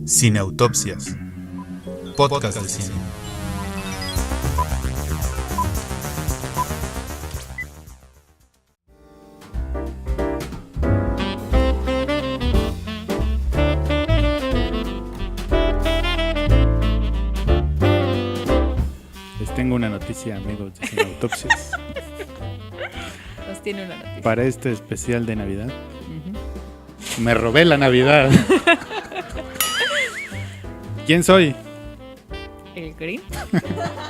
Cineautopsias, podcast de cine. Les tengo una noticia, amigos de Cineautopsias. Nos tiene una noticia. Para este especial de Navidad. Me robé la Navidad. ¿Quién soy? ¿El Grinch?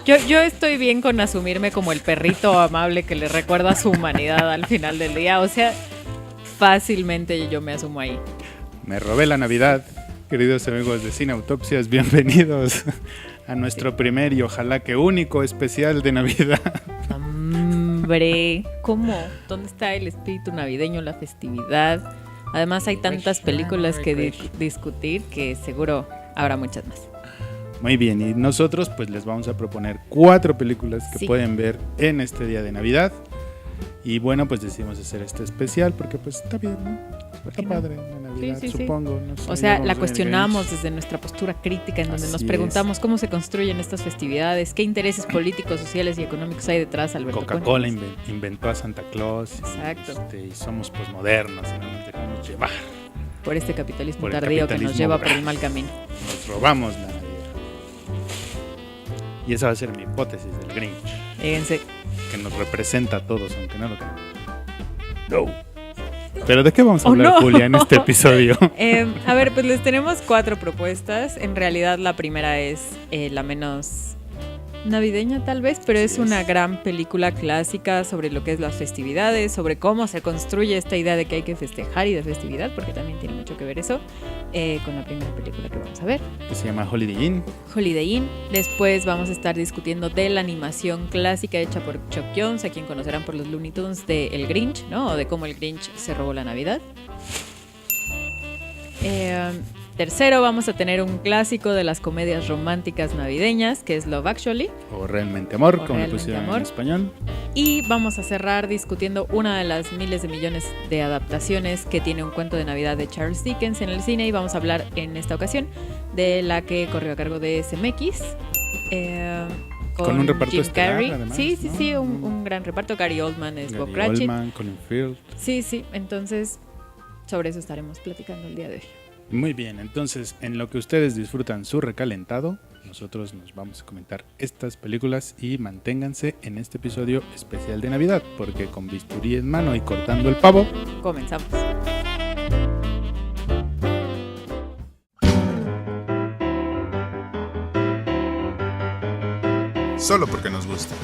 Yo estoy bien con asumirme como el perrito amable que le recuerda su humanidad al final del día. O sea, fácilmente yo me asumo ahí. Me robé la Navidad. Queridos amigos de Cineautopsias, bienvenidos a nuestro primer y ojalá que único especial de Navidad. Hombre, ¿cómo? ¿Dónde está el espíritu navideño, la festividad? Además hay tantas películas que discutir que seguro habrá muchas más. Muy bien, y nosotros pues les vamos a proponer 4 películas que Sí. pueden ver en este día de Navidad. Y bueno, pues decidimos hacer este especial porque pues está bien, ¿no? Está no? padre la Navidad, Sí. supongo. No sé, O sea, vamos a la ver cuestionamos Grinch. desde nuestra postura crítica, en donde Así nos es. preguntamos cómo se construyen estas festividades, qué intereses políticos, sociales y económicos hay detrás, Alberto. Coca-Cola Cuéntanos. inventó a Santa Claus. Exacto. Y somos posmodernos y no nos dejamos llevar. Por este capitalismo Por el tardío que capitalismo nos lleva por voraz. el mal camino. Nos robamos la Navidad. Y esa va a ser mi hipótesis del Grinch, Fíjense. que nos representa a todos, aunque no lo crean. No. Pero ¿de qué vamos a Oh, hablar, no. Julia, en este episodio? A ver, pues les tenemos 4 propuestas. En realidad la primera es la menos navideña tal vez, pero Así es una es. gran película clásica sobre lo que es las festividades, sobre cómo se construye esta idea de que hay que festejar y de festividad, porque también tiene mucho que ver eso, con la primera película que vamos a ver, Que se llama Holiday Inn. Holiday Inn. Después vamos a estar discutiendo de la animación clásica hecha por Chuck Jones, a quien conocerán por los Looney Tunes de El Grinch, ¿no? O de cómo el Grinch se robó la Navidad. Tercero vamos a tener un clásico de las comedias románticas navideñas, que es Love Actually. O Realmente Amor, O como le Realmente pusieron Amor. en español. Y vamos a cerrar discutiendo una de las miles de millones de adaptaciones que tiene un cuento de Navidad de Charles Dickens en el cine. Y vamos a hablar en esta ocasión de la que corrió a cargo de CMX. Con un reparto Jim estelar, Carrey. además, Sí, ¿no? un gran reparto. Gary Oldman es Bob Gary Cratchit. Oldman, Colin Firth. Sí, entonces sobre eso estaremos platicando el día de hoy. Muy bien, entonces en lo que ustedes disfrutan su recalentado, nosotros nos vamos a comentar estas películas y manténganse en este episodio especial de Navidad, porque con bisturí en mano y cortando el pavo, Comenzamos. Solo porque nos gusta.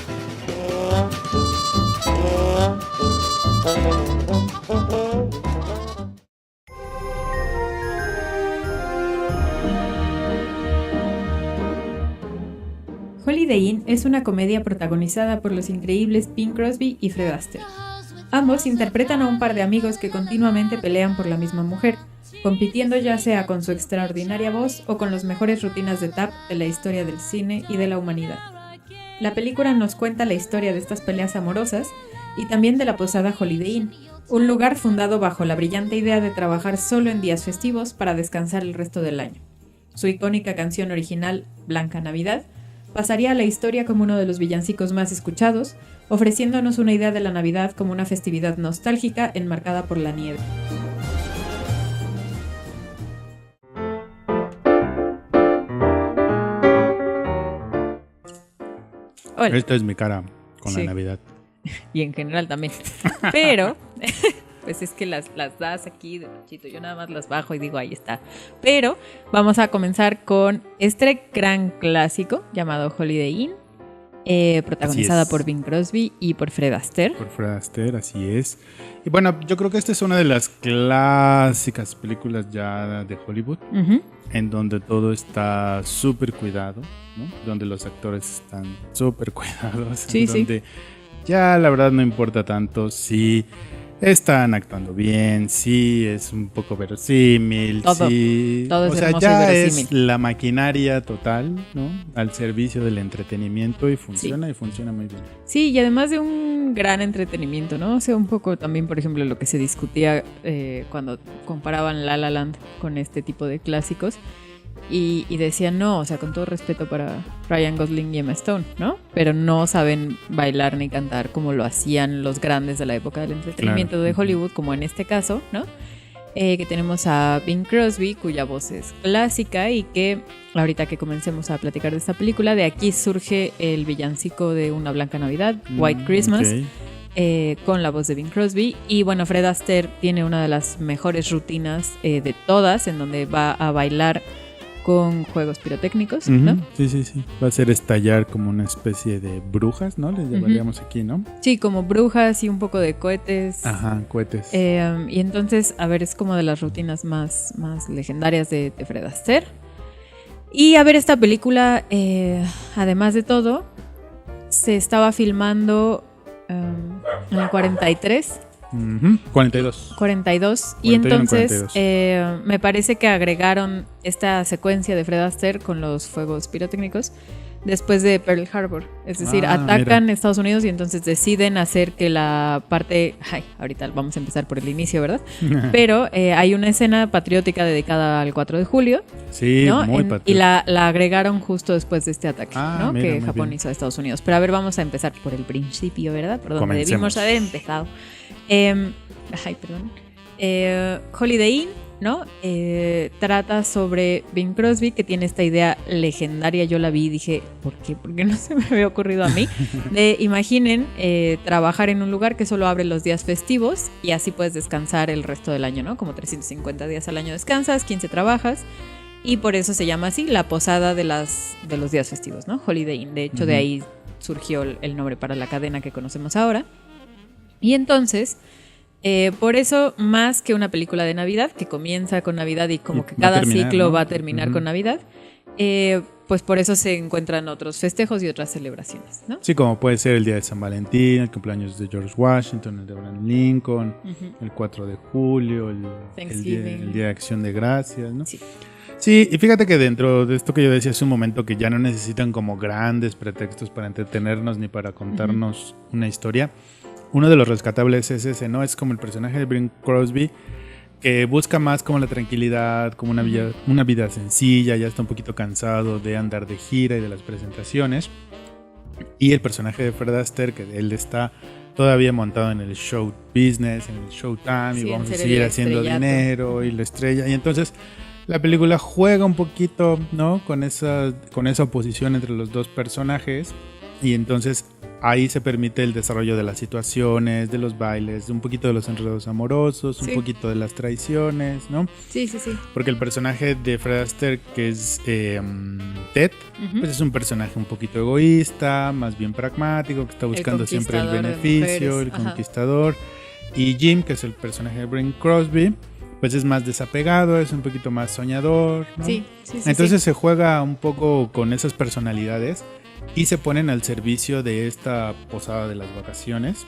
Holiday Inn es una comedia protagonizada por los increíbles Bing Crosby y Fred Astaire. Ambos interpretan a un par de amigos que continuamente pelean por la misma mujer, compitiendo ya sea con su extraordinaria voz o con las mejores rutinas de tap de la historia del cine y de la humanidad. La película nos cuenta la historia de estas peleas amorosas y también de la posada Holiday Inn, un lugar fundado bajo la brillante idea de trabajar solo en días festivos para descansar el resto del año. Su icónica canción original, Blanca Navidad, pasaría a la historia como uno de los villancicos más escuchados, ofreciéndonos una idea de la Navidad como una festividad nostálgica enmarcada por la nieve. Hola. esta es mi cara con Sí. la Navidad. Y en general también. Pero, pues es que las das aquí de machito. Yo nada más las bajo y digo, ahí está. Pero vamos a comenzar con este gran clásico llamado Holiday Inn, protagonizada Así es. por Bing Crosby y por Fred Astaire. Por Fred Astaire, así es. Y bueno, yo creo que esta es una de las clásicas películas ya de Hollywood, Ujú. en donde todo está súper cuidado, ¿no? Donde los actores están súper cuidados, Sí, en sí. donde ya la verdad no importa tanto si están actuando bien, si es un poco verosímil, Todo si... es o sea, hermoso y ya verosímil. es la maquinaria total, ¿no? Al servicio del entretenimiento y funciona muy bien. Sí, y además de un gran entretenimiento, ¿no? O sea, un poco también, por ejemplo, lo que se discutía cuando comparaban La La Land con este tipo de clásicos, y decían, no, o sea, con todo respeto para Ryan Gosling y Emma Stone, ¿no? Pero no saben bailar ni cantar como lo hacían los grandes de la época del entretenimiento de Hollywood, como en este caso, ¿no? Que tenemos a Bing Crosby, cuya voz es clásica y que ahorita que comencemos a platicar de esta película, de aquí surge el villancico de Una Blanca Navidad, White Christmas, con la voz de Bing Crosby. Y bueno, Fred Astaire tiene una de las mejores rutinas de todas, en donde va a bailar con juegos pirotécnicos, ¿no? Sí. Va a ser estallar como una especie de brujas, ¿no? Les llamaríamos aquí, ¿no? Sí, como brujas y un poco de cohetes. Ajá, cohetes. Y entonces, a ver, es como de las rutinas más legendarias de Fred Astaire. Y a ver, esta película, además de todo, se estaba filmando en el 43. 42. 42. Y entonces me parece que agregaron esta secuencia de Fred Astaire con los fuegos pirotécnicos después de Pearl Harbor. Es decir, atacan Estados Unidos y entonces deciden hacer que la parte... ahorita vamos a empezar por el inicio, ¿verdad? Pero hay una escena patriótica dedicada al 4 de julio. Sí, ¿no? muy patriótica. Y la agregaron justo después de este ataque, ¿no? Mira, que Japón hizo a Estados Unidos. Pero a ver, vamos a empezar por el principio, ¿verdad? Por donde debimos haber empezado. Holiday Inn, ¿no? Trata sobre Bing Crosby, que tiene esta idea legendaria. Yo la vi y dije, ¿por qué? Porque no se me había ocurrido a mí. Imaginen trabajar en un lugar que solo abre los días festivos y así puedes descansar el resto del año, ¿no? Como 350 días al año descansas, 15 trabajas. Y por eso se llama así, la posada de los días festivos, ¿no? Holiday Inn. De hecho, de ahí surgió el nombre para la cadena que conocemos ahora. Y entonces, por eso, más que una película de Navidad, que comienza con Navidad y como que cada ciclo, ¿no?, va a terminar con Navidad, pues por eso se encuentran otros festejos y otras celebraciones, ¿no? Sí, como puede ser el día de San Valentín, el cumpleaños de George Washington, el de Abraham Lincoln, el 4 de julio, el día de Acción de Gracias, ¿no? Sí, y fíjate que dentro de esto que yo decía hace un momento, que ya no necesitan como grandes pretextos para entretenernos ni para contarnos una historia. Uno de los rescatables es ese, ¿no? Es como el personaje de Bing Crosby, que busca más como la tranquilidad, como una vida sencilla, ya está un poquito cansado de andar de gira y de las presentaciones. Y el personaje de Fred Astaire, que él está todavía montado en el show business, en el showtime, y vamos a seguir haciendo dinero, y la estrella. Y entonces la película juega un poquito, ¿no?, con esa oposición entre los dos personajes, y entonces ahí se permite el desarrollo de las situaciones, de los bailes, un poquito de los enredos amorosos, un poquito de las traiciones, ¿no? Sí. Porque el personaje de Fred Astaire, que es Ted, pues es un personaje un poquito egoísta, más bien pragmático, que está buscando siempre el beneficio, el conquistador. Y Jim, que es el personaje de Bing Crosby, pues es más desapegado, es un poquito más soñador, ¿no? Sí. Entonces se juega un poco con esas personalidades y se ponen al servicio de esta posada de las vacaciones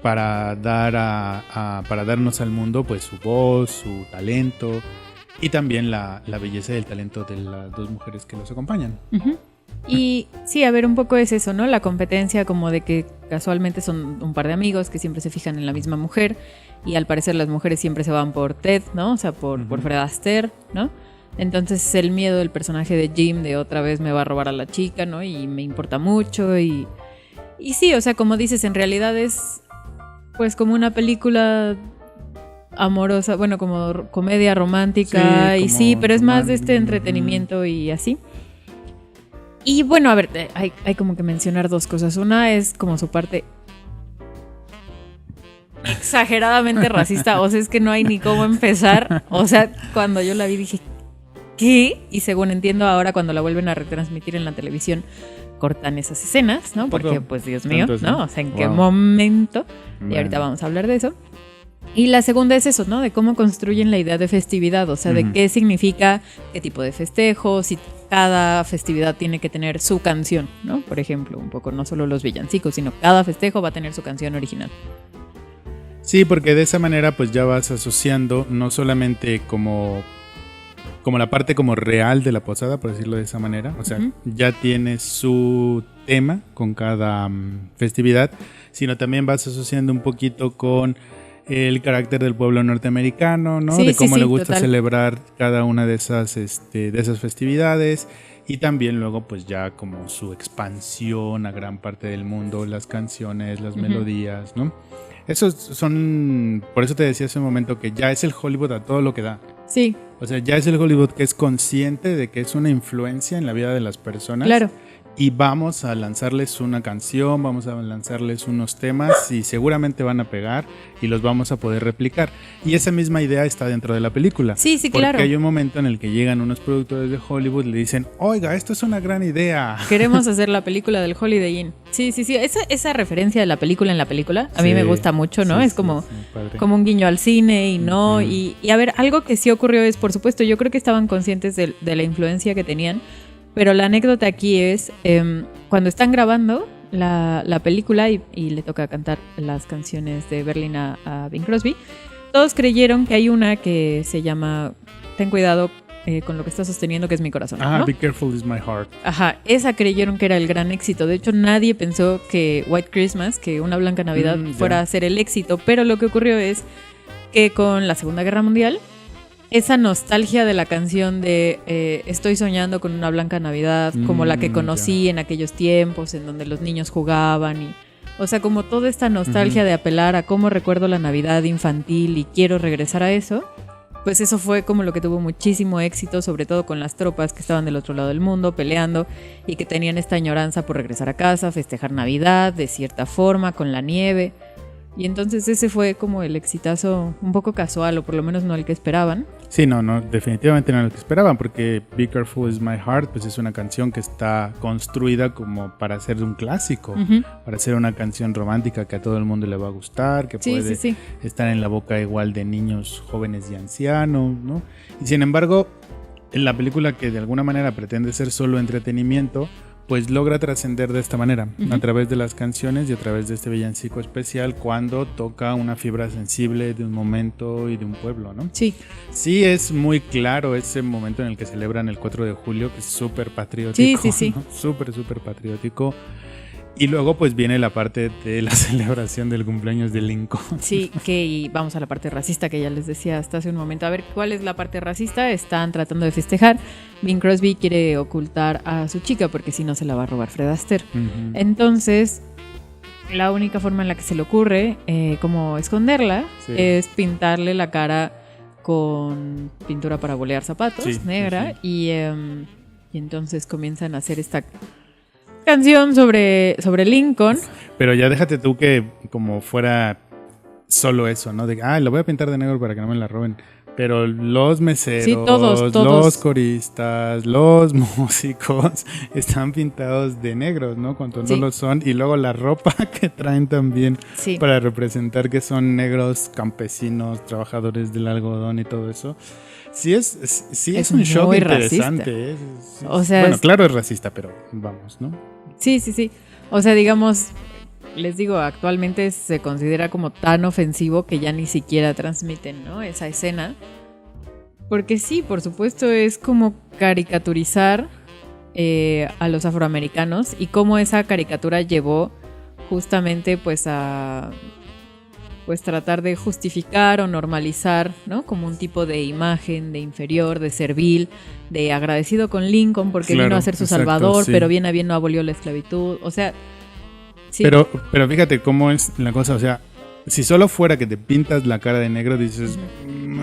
para darnos al mundo pues su voz, su talento y también la belleza y el talento de las dos mujeres que los acompañan. Y sí, a ver, un poco es eso, ¿no? La competencia como de que casualmente son un par de amigos que siempre se fijan en la misma mujer y al parecer las mujeres siempre se van por Ted, ¿no? O sea, por Fred Astaire, ¿no? Entonces el miedo del personaje de Jim de otra vez me va a robar a la chica, ¿no? Y me importa mucho y sí, o sea, como dices, en realidad es pues como una película amorosa, bueno, como comedia romántica, pero es más de este entretenimiento y así. Y bueno, a ver, hay como que mencionar dos cosas. Una es como su parte exageradamente racista, o sea, es que no hay ni cómo empezar. O sea, cuando yo la vi dije, ¿qué? Y según entiendo ahora, cuando la vuelven a retransmitir en la televisión, cortan esas escenas, ¿no? Porque, pues, Dios mío, ¿no? O sea, ¿en qué momento? Y ahorita vamos a hablar de eso. Y la segunda es eso, ¿no? De cómo construyen la idea de festividad, o sea, de qué significa, qué tipo de festejo, si cada festividad tiene que tener su canción, ¿no? Por ejemplo, un poco, no solo los villancicos, sino cada festejo va a tener su canción original. Sí, porque de esa manera pues ya vas asociando no solamente como la parte como real de la posada, por decirlo de esa manera, o sea, ya tienes su tema con cada festividad, sino también vas asociando un poquito con el carácter del pueblo norteamericano, ¿no? Sí, de cómo sí, le gusta total. celebrar cada una de esas festividades. Y también luego pues ya como su expansión a gran parte del mundo, las canciones, las melodías, ¿no? Esos son, por eso te decía hace un momento que ya es el Hollywood a todo lo que da. Sí, O sea, ya es el Hollywood que es consciente de que es una influencia en la vida de las personas. claro. Y vamos a lanzarles una canción, vamos a lanzarles unos temas y seguramente van a pegar y los vamos a poder replicar. Y esa misma idea está dentro de la película. Sí, sí, porque claro. hay un momento en el que llegan unos productores de Hollywood y le dicen, oiga, esto es una gran idea. Queremos hacer la película del Holiday Inn. Sí, sí, sí. Esa referencia de la película en la película a mí Sí, me gusta mucho, ¿no? sí, Es sí, como, sí, padre. como un guiño al cine y no. Ujú. Y a ver, algo que sí ocurrió es, por supuesto, yo creo que estaban conscientes de la influencia que tenían. Pero la anécdota aquí es cuando están grabando la película y le toca cantar las canciones de Berlin a Bing Crosby, todos creyeron que hay una que se llama Ten cuidado con lo que está sosteniendo, que es mi corazón. Ah, ¿no? Be Careful is my heart. Ajá, esa creyeron que era el gran éxito. De hecho, nadie pensó que White Christmas, que Una Blanca Navidad, Ya. fuera a ser el éxito. Pero lo que ocurrió es que con la Segunda Guerra Mundial, esa nostalgia de la canción de Estoy soñando con una blanca Navidad, como la que conocí en aquellos tiempos, en donde los niños jugaban y... O sea, como toda esta nostalgia de apelar a cómo recuerdo la Navidad infantil y quiero regresar a eso, pues eso fue como lo que tuvo muchísimo éxito, sobre todo con las tropas que estaban del otro lado del mundo peleando y que tenían esta añoranza por regresar a casa, festejar Navidad de cierta forma, con la nieve. Y entonces ese fue como el exitazo un poco casual, o por lo menos no el que esperaban. Sí, no, definitivamente no lo que esperaban, porque Be Careful is my heart, pues es una canción que está construida como para ser un clásico, para ser una canción romántica que a todo el mundo le va a gustar, que Sí, puede sí, sí. estar en la boca igual de niños, jóvenes y ancianos, ¿no? Y sin embargo, en la película, que de alguna manera pretende ser solo entretenimiento, pues logra trascender de esta manera, a través de las canciones y a través de este villancico especial, cuando toca una fibra sensible de un momento y de un pueblo, ¿no? Sí. Sí, es muy claro ese momento en el que celebran el 4 de julio, que es súper patriótico. Sí, sí, sí. ¿no? Súper, súper patriótico. Y luego pues viene la parte de la celebración del cumpleaños de Lincoln. Sí, y vamos a la parte racista que ya les decía hasta hace un momento. A ver, ¿cuál es la parte racista? Están tratando de festejar. Bing Crosby quiere ocultar a su chica porque si no se la va a robar Fred Astaire. Entonces, la única forma en la que se le ocurre como esconderla Sí. es pintarle la cara con pintura para bolear zapatos, Sí, negra, sí, y entonces comienzan a hacer esta canción sobre Lincoln. Pero ya déjate tú que como fuera solo eso, ¿no? De, lo voy a pintar de negro para que no me la roben. Pero los meseros, Sí, todos. los coristas, los músicos están pintados de negros, ¿no? Cuando no Sí. lo son. Y luego la ropa que traen también Sí. para representar que son negros, campesinos, trabajadores del algodón y todo eso. Sí es un shock muy interesante. O sea, bueno, es- claro es racista, pero vamos, ¿no? Sí, sí, sí. O sea, digamos, les digo, actualmente se considera como tan ofensivo que ya ni siquiera transmiten, ¿no? Esa escena. Porque sí, por supuesto, es como caricaturizar a los afroamericanos y cómo esa caricatura llevó justamente pues a pues tratar de justificar o normalizar, ¿no? Como un tipo de imagen de inferior, de servil, de agradecido con Lincoln porque Claro, vino a ser su exacto, salvador, sí. pero bien a bien no abolió la esclavitud. O sea, sí. Pero fíjate cómo es la cosa, o sea, si solo fuera que te pintas la cara de negro, dices,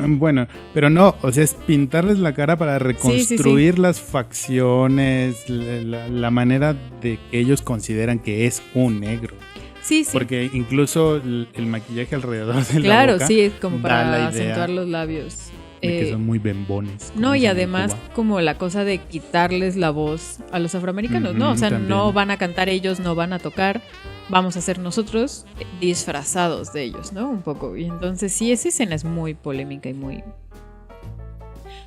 bueno, pero no, o sea, es pintarles la cara para reconstruir las facciones, la manera de que ellos consideran que es un negro. Sí, sí. Porque incluso el maquillaje alrededor de la Claro, boca sí, es como da la para idea acentuar los labios. de que son muy bembones. como No, y dicen en además Cuba. como la cosa de quitarles la voz a los afroamericanos, ¿no? O Ujú, sea, también. no van a cantar ellos, no van a tocar, vamos a ser nosotros disfrazados de ellos, ¿no? Un poco. Y entonces sí, esa escena es muy polémica y muy...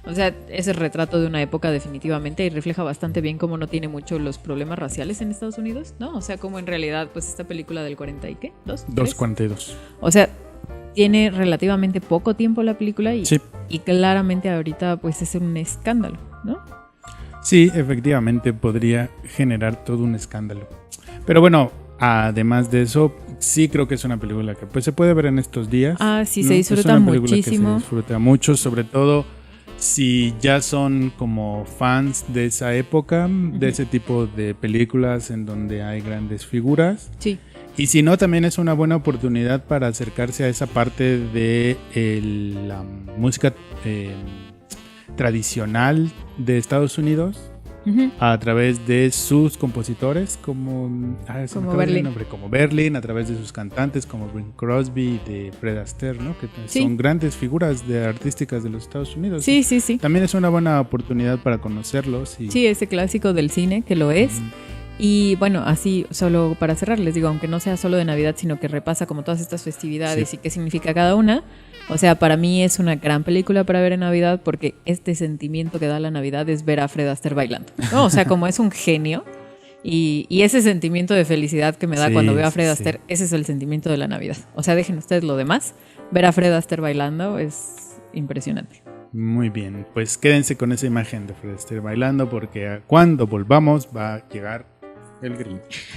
O sea, es el retrato de una época definitivamente y refleja bastante bien cómo no tiene mucho los problemas raciales en Estados Unidos, ¿no? O sea, como en realidad, pues esta película del 40 y ¿qué? ¿2? 2:42. O sea, tiene relativamente poco tiempo la película y, Sí. y claramente ahorita pues es un escándalo, ¿no? Sí, efectivamente podría generar todo un escándalo. Pero bueno, Además de eso, sí creo que es una película que pues se puede ver en estos días. Sí, ¿no? se disfruta es una película muchísimo. Que se disfruta mucho, sobre todo si ya son como fans de esa época, de ese tipo de películas en donde hay grandes figuras. Sí. Y si no, también es una buena oportunidad para acercarse a esa parte de la música tradicional de Estados Unidos. A través de sus compositores como Berlin, a través de sus cantantes como Bing Crosby y de Fred Astaire, ¿no? Que son grandes figuras artísticas de los Estados Unidos. Sí. También es una buena oportunidad para conocerlos. Sí, ese clásico del cine que lo es. Y bueno, así solo para cerrar, les digo, aunque no sea solo de Navidad, sino que repasa como todas estas festividades y qué significa cada una. O sea, para mí es una gran película para ver en Navidad porque este sentimiento que da la Navidad es ver a Fred Astaire bailando, ¿no? O sea, como es un genio y ese sentimiento de felicidad que me da cuando veo a Fred Astaire, ese es el sentimiento de la Navidad. O sea, dejen ustedes lo demás, ver a Fred Astaire bailando es impresionante. Muy bien, pues quédense con esa imagen de Fred Astaire bailando porque cuando volvamos va a llegar el Grinch.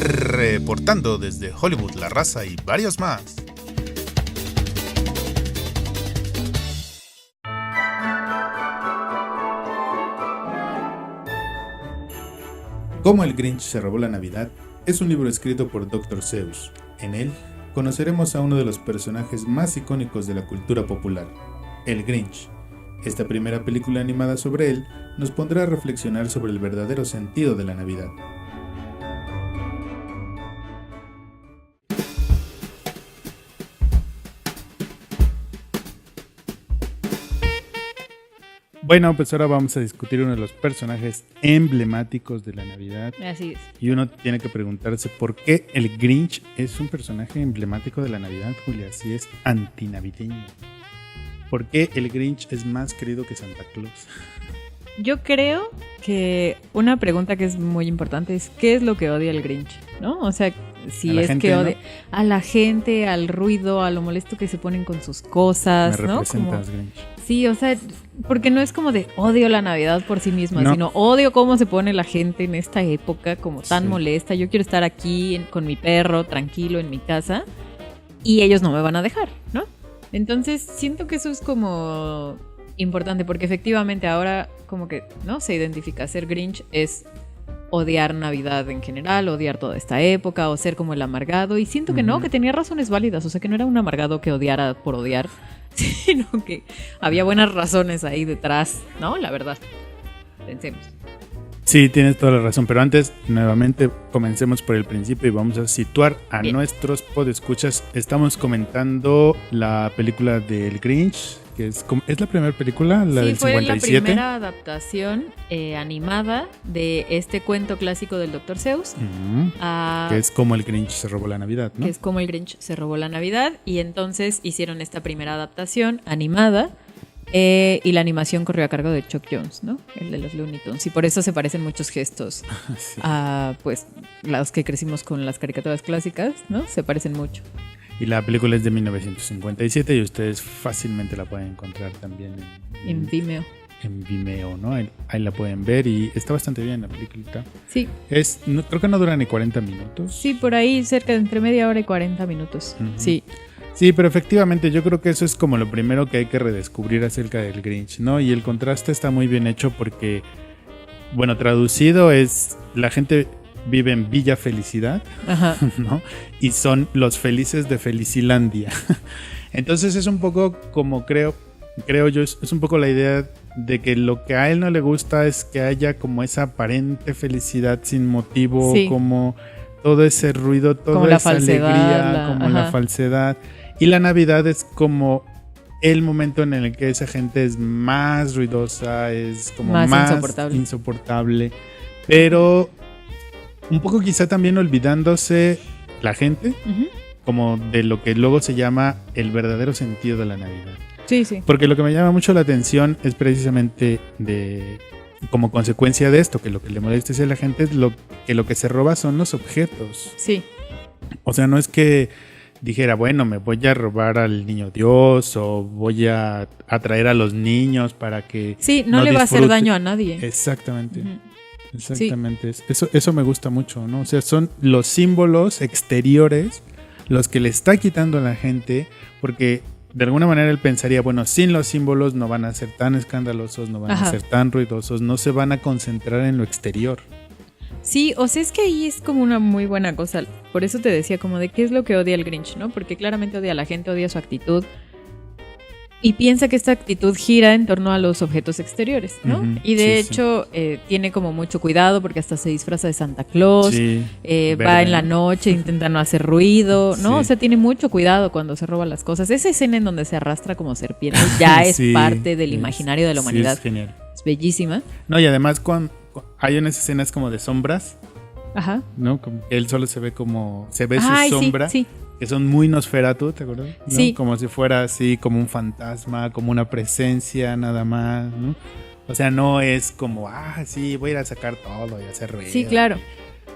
Reportando desde Hollywood, La Raza y varios más. Cómo el Grinch se robó la Navidad es un libro escrito por Dr. Seuss. En él conoceremos a uno de los personajes más icónicos de la cultura popular, el Grinch. Esta primera película animada sobre él nos pondrá a reflexionar sobre el verdadero sentido de la Navidad. Bueno, pues ahora vamos a discutir uno de los personajes emblemáticos de la Navidad. Así es. Y uno tiene que preguntarse por qué el Grinch es un personaje emblemático de la Navidad, Julia, si es antinavideño. ¿Por qué el Grinch es más querido que Santa Claus? Yo creo que una pregunta que es muy importante es ¿qué es lo que odia el Grinch? ¿No? O sea, si es gente, que odia, ¿no? A la gente, al ruido, a lo molesto que se ponen con sus cosas, Me ¿no? representas, Como, Grinch. Sí, o sea, porque no es como de odio la Navidad por sí misma, sino odio cómo se pone la gente en esta época como tan molesta. Yo quiero estar aquí con mi perro, tranquilo en mi casa, y ellos no me van a dejar, ¿no? Entonces siento que eso es como importante, porque efectivamente ahora como que no se identifica ser Grinch es odiar Navidad en general, odiar toda esta época o ser como el amargado, y siento que no, que tenía razones válidas, o sea que no era un amargado que odiara por odiar, sino que había buenas razones ahí detrás, ¿no? La verdad, pensemos. Sí, tienes toda la razón, pero antes, nuevamente, comencemos por el principio y vamos a situar a nuestros podescuchas. Estamos comentando la película del Grinch, que es la primera película, la del 57. Sí, fue la primera adaptación animada de este cuento clásico del Dr. Seuss. Que es como el Grinch se robó la Navidad, ¿no? Que es como el Grinch se robó la Navidad, y entonces hicieron esta primera adaptación animada. Y la animación corrió a cargo de Chuck Jones, ¿no? El de los Looney Tunes. Y por eso se parecen muchos gestos a pues los que crecimos con las caricaturas clásicas, ¿no? Se parecen mucho. Y la película es de 1957 y ustedes fácilmente la pueden encontrar también en Vimeo. En Vimeo, ¿no? Ahí la pueden ver y está bastante bien la película. Sí. Creo que no dura ni 40 minutos. Sí, por ahí cerca de entre media hora y 40 minutos. Sí. Sí, pero efectivamente yo creo que eso es como lo primero que hay que redescubrir acerca del Grinch, ¿no? Y el contraste está muy bien hecho porque, bueno, traducido es la gente vive en Villa Felicidad, ¿no? Y son los felices de Felicilandia. Entonces es un poco como creo yo, es un poco la idea de que lo que a él no le gusta es que haya como esa aparente felicidad sin motivo, como todo ese ruido, toda esa alegría, la falsedad. Y la Navidad es como el momento en el que esa gente es más ruidosa, es como más insoportable. Pero un poco quizá también olvidándose la gente como de lo que luego se llama el verdadero sentido de la Navidad. Sí, sí. Porque lo que me llama mucho la atención es precisamente como consecuencia de esto, que lo que le molesta a la gente es lo que se roba son los objetos. Sí. O sea, no es que dijera, bueno, me voy a robar al niño Dios o voy a atraer a los niños para que Sí, no le va a hacer daño a nadie. Exactamente. Ujú. Exactamente. Sí. Eso me gusta mucho, ¿no? O sea, son los símbolos exteriores los que le está quitando a la gente, porque de alguna manera él pensaría, bueno, sin los símbolos no van a ser tan escandalosos, no van a ser tan ruidosos, no se van a concentrar en lo exterior. Sí, o sea, es que ahí es como una muy buena cosa. Por eso te decía como de qué es lo que odia el Grinch, ¿no? Porque claramente odia a la gente, odia su actitud. Y piensa que esta actitud gira en torno a los objetos exteriores, ¿no? Uh-huh. Y de hecho tiene como mucho cuidado porque hasta se disfraza de Santa Claus, va en la noche, intenta no hacer ruido, ¿no? O sea, tiene mucho cuidado cuando se roba las cosas. Esa escena en donde se arrastra como serpiente ya es parte del imaginario de la humanidad. Es genial. Es bellísima. No, y además hay unas escenas como de sombras, Ajá. ¿no? Como que él solo se ve su sombra. Sí. Que son muy Nosferatu, ¿te acuerdas? ¿No? Sí. Como si fuera así, como un fantasma, como una presencia nada más, ¿no? O sea, no es como, sí, voy a ir a sacar todo y a hacer ruido. Sí, claro.